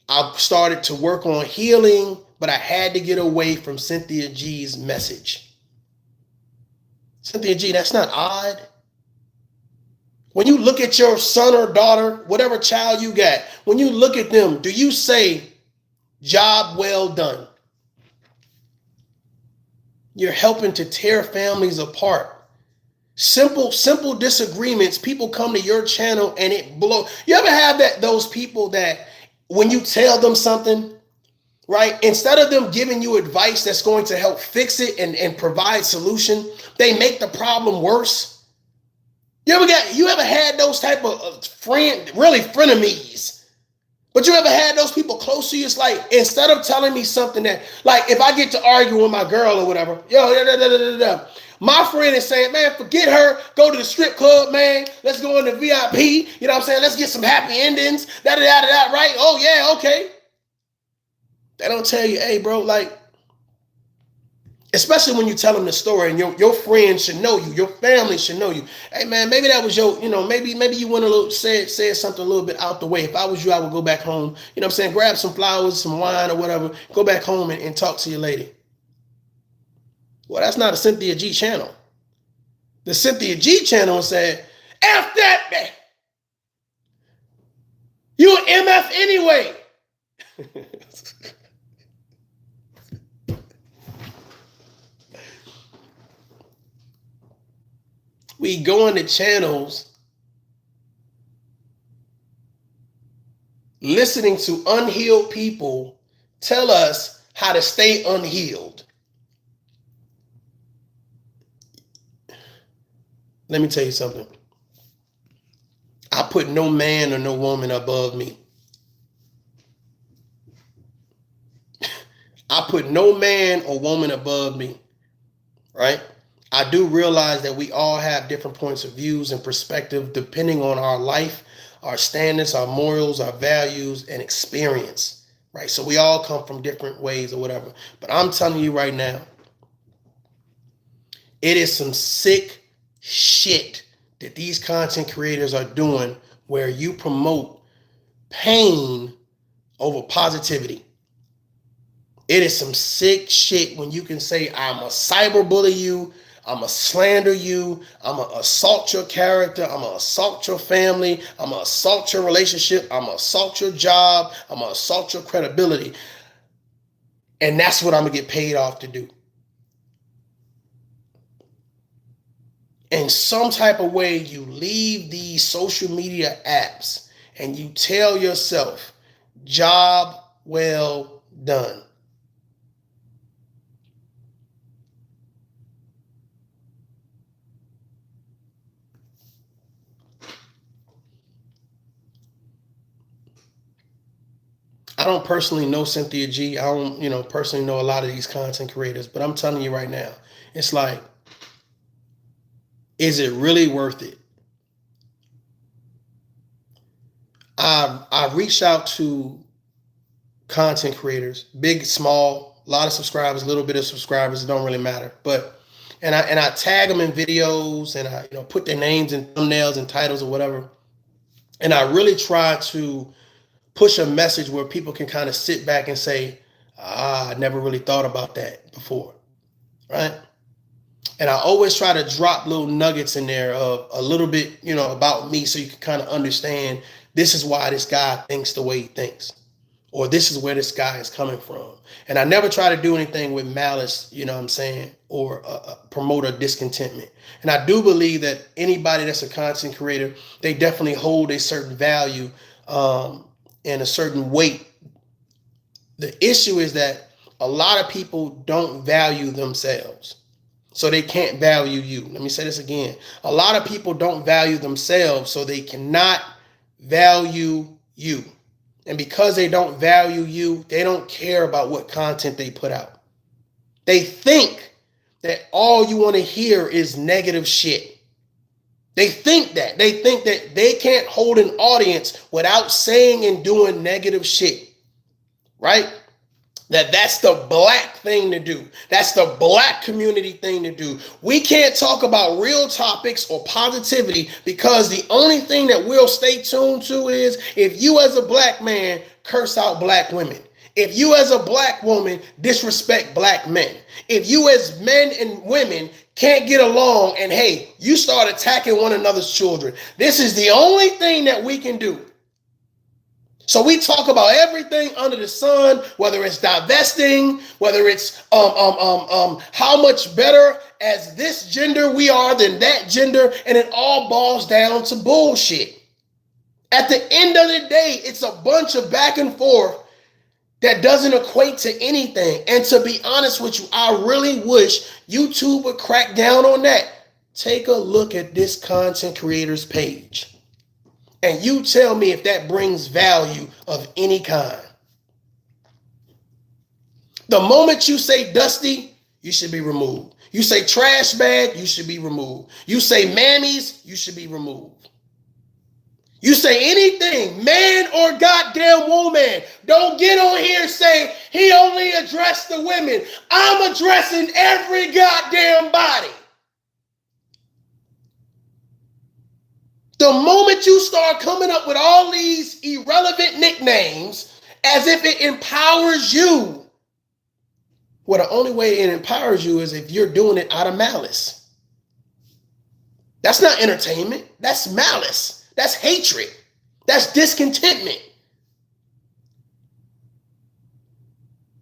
I've started to work on healing, but I had to get away from Cynthia G's message. Cynthia G, that's not odd. When you look at your son or daughter, whatever child you got, when you look at them, do you say, job well done? You're helping to tear families apart. Simple disagreements. People come to your channel and it blows. You ever have those people that when you tell them something, right, instead of them giving you advice that's going to help fix it and provide solution, they make the problem worse? You ever had those type of frenemies? But you ever had those people close to you? It's like, instead of telling me something that, like, if I get to argue with my girl or whatever, my friend is saying, man, forget her. Go to the strip club, man. Let's go in the VIP. You know what I'm saying? Let's get some happy endings. Right? Oh, yeah, okay. They don't tell you, hey, bro, like, Especially when you tell them the story, and your friends should know you, your family should know you. Hey man, maybe that was your, maybe you went a little, said something a little bit out the way. If I was you, I would go back home, you know what I'm saying, grab some flowers, some wine or whatever, go back home and talk to your lady. Well, that's not a Cynthia G channel. The Cynthia G channel said, F that man. You an MF anyway. We go into channels listening to unhealed people tell us how to stay unhealed. Let me tell you something. I put no man or no woman above me. I put no man or woman above me, right? I do realize that we all have different points of views and perspective depending on our life, our standards, our morals, our values, and experience, right? So we all come from different ways or whatever. But I'm telling you right now, it is some sick shit that these content creators are doing where you promote pain over positivity. It is some sick shit when you can say, I'm a cyberbully you, I'm a slander you, I'm a assault your character, I'm a assault your family, I'm a assault your relationship, I'm a assault your job, I'm a assault your credibility. And that's what I'm gonna get paid off to do. In some type of way, you leave these social media apps and you tell yourself, job well done. I don't personally know Cynthia G. I don't, personally know a lot of these content creators, but I'm telling you right now, it's like, is it really worth it? I've reached out to content creators, big, small, a lot of subscribers, a little bit of subscribers, it don't really matter. But and I tag them in videos and I put their names in thumbnails and titles or whatever. And I really try to push a message where people can kind of sit back and say, I never really thought about that before, right? And I always try to drop little nuggets in there of a little bit, about me so you can kind of understand this is why this guy thinks the way he thinks, or this is where this guy is coming from. And I never try to do anything with malice, or promote a discontentment. And I do believe that anybody that's a content creator, they definitely hold a certain value and a certain weight. The issue is that a lot of people don't value themselves, so they can't value you. Let me say this again. A lot of people don't value themselves, so they cannot value you. And because they don't value you, they don't care about what content they put out. They think that all you want to hear is negative shit. They think that. They think that they can't hold an audience without saying and doing negative shit, right? That's the black thing to do. That's the black community thing to do. We can't talk about real topics or positivity because the only thing that we'll stay tuned to is if you as a black man curse out black women. If you as a black woman disrespect black men. If you as men and women can't get along and hey, you start attacking one another's children. This is the only thing that we can do. So we talk about everything under the sun, whether it's divesting, whether it's how much better as this gender we are than that gender, and it all boils down to bullshit. At the end of the day, it's a bunch of back and forth that doesn't equate to anything. And to be honest with you, I really wish YouTube would crack down on that. Take a look at this content creator's page. And you tell me if that brings value of any kind. The moment you say dusty, you should be removed. You say trash bag, you should be removed. You say mammies, you should be removed. You say anything, man or goddamn woman. Don't get on here and say he only addressed the women. I'm addressing every goddamn body. The moment you start coming up with all these irrelevant nicknames as if it empowers you, well, the only way it empowers you is if you're doing it out of malice. That's not entertainment. That's malice. That's hatred. That's discontentment.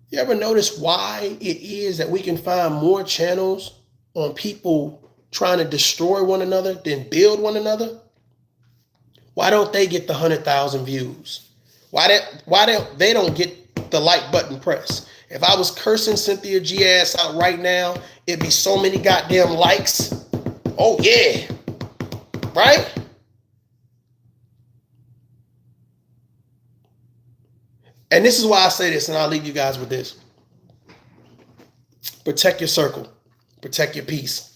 You ever notice why it is that we can find more channels on people trying to destroy one another than build one another? Why don't they get the 100,000 views? Why they don't get the like button press? If I was cursing Cynthia G ass out right now, it'd be so many goddamn likes. Oh yeah, right? And this is why I say this, and I'll leave you guys with this. Protect your circle. Protect your peace.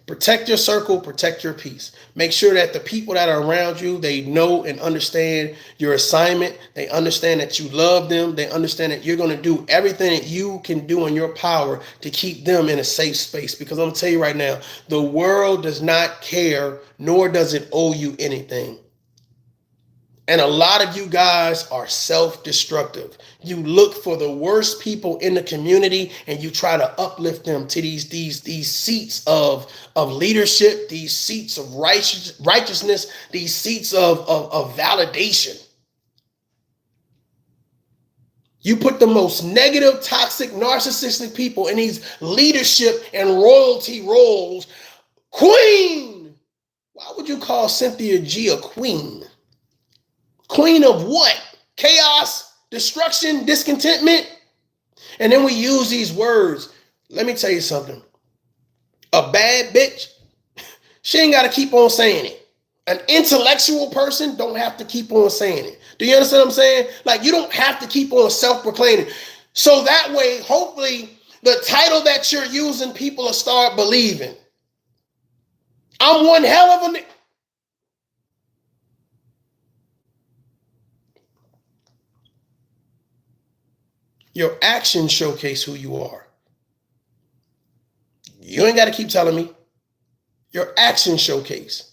Protect your circle, protect your peace. Make sure that the people that are around you, they know and understand your assignment. They understand that you love them. They understand that you're going to do everything that you can do in your power to keep them in a safe space. Because I'm going to tell you right now, the world does not care, nor does it owe you anything. And a lot of you guys are self-destructive. You look for the worst people in the community and you try to uplift them to these seats of leadership, these seats of righteousness, these seats of validation. You put the most negative, toxic, narcissistic people in these leadership and royalty roles. Queen! Why would you call Cynthia G a queen? Queen of what? Chaos, destruction, discontentment? And then we use these words. Let me tell you something. A bad bitch, she ain't got to keep on saying it. An intellectual person don't have to keep on saying it. Do you understand what I'm saying? Like, you don't have to keep on self-proclaiming. So that way, hopefully, the title that you're using, people will start believing. I'm one hell of a... Your actions showcase who you are. You ain't got to keep telling me. Your actions showcase.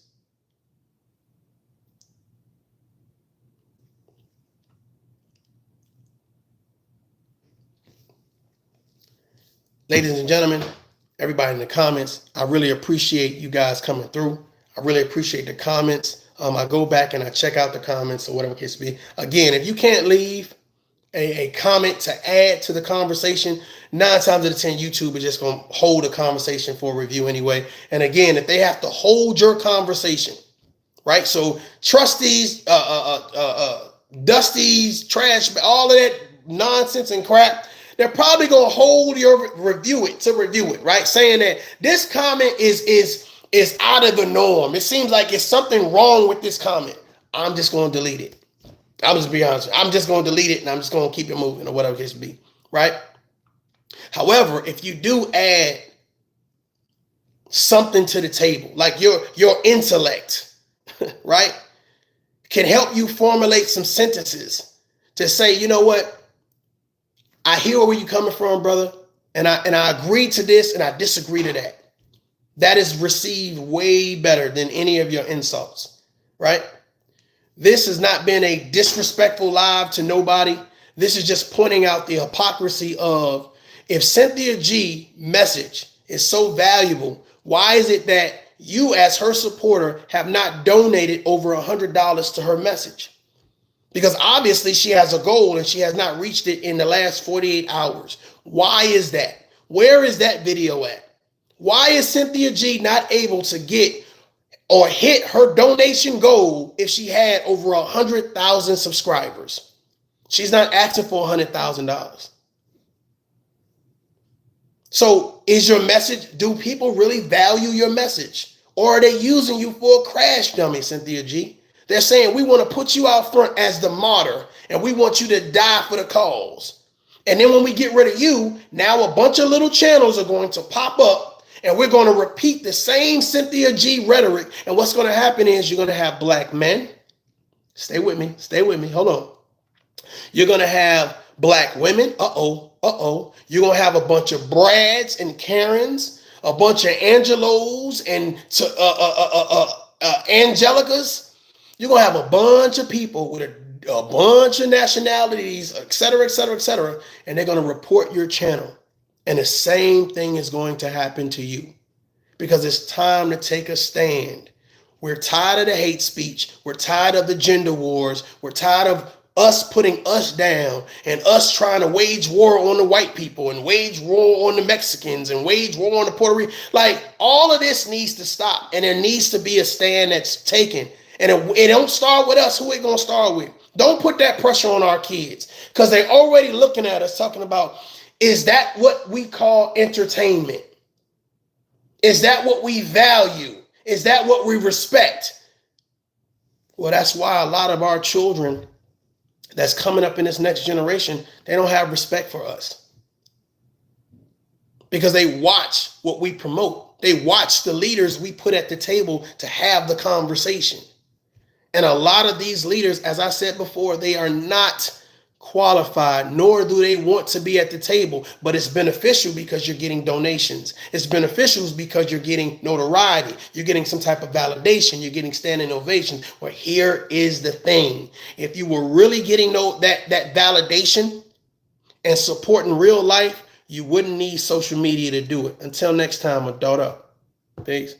Ladies and gentlemen, everybody in the comments, I really appreciate you guys coming through. I really appreciate the comments. I go back and I check out the comments or whatever the case be. Again, if you can't leave a comment to add to the conversation, 9 times out of 10, YouTube is just going to hold a conversation for a review anyway. And again, if they have to hold your conversation, right? So trustees, dusties, trash, all of that nonsense and crap, they're probably going to hold your review it, right? Saying that this comment is out of the norm. It seems like it's something wrong with this comment. I'm just going to delete it. I'll just be honest. I'm just going to delete it and I'm just going to keep it moving or whatever it case be, right? However, if you do add something to the table, like your intellect, right, can help you formulate some sentences to say, you know what, I hear where you're coming from, brother, and I agree to this and I disagree to that. That is received way better than any of your insults, right? This has not been a disrespectful live to nobody. This is just pointing out the hypocrisy of, if Cynthia G message is so valuable, why is it that you as her supporter have not donated over $100 to her message? Because obviously she has a goal and she has not reached it in the last 48 hours. Why is that? Where is that video at? Why is Cynthia G not able to get or hit her donation goal if she had over 100,000 subscribers? She's not asking for $100,000. So is your message, do people really value your message? Or are they using you for a crash dummy, Cynthia G? They're saying, we want to put you out front as the martyr and we want you to die for the cause. And then when we get rid of you, now a bunch of little channels are going to pop up and we're going to repeat the same Cynthia G rhetoric. And what's going to happen is you're going to have black men, Stay with me. Stay with me. Hold on. You're going to have black women. You're going to have a bunch of Brads and Karens, a bunch of Angelos and Angelicas. You're going to have a bunch of people with a bunch of nationalities, et cetera, et cetera, et cetera. And they're going to report your channel. And the same thing is going to happen to you, because it's time to take a stand. We're tired of the hate speech. We're tired of the gender wars. We're tired of us putting us down and us trying to wage war on the white people and wage war on the Mexicans and wage war on the Puerto Rican. Like, all of this needs to stop, and there needs to be a stand that's taken. And it don't start with us. Who it gonna start with? Don't put that pressure on our kids, because they're already looking at us talking about, is that what we call entertainment? Is that what we value? Is that what we respect? Well, that's why a lot of our children that's coming up in this next generation, they don't have respect for us, because they watch what we promote. They watch the leaders we put at the table to have the conversation. And a lot of these leaders, as I said before, they are not qualified, nor do they want to be at the table. But it's beneficial because you're getting donations. It's beneficial because you're getting notoriety. You're getting some type of validation. You're getting standing ovations. Well, here is the thing. If you were really getting that validation and support in real life, you wouldn't need social media to do it. Until next time, adult up. Peace.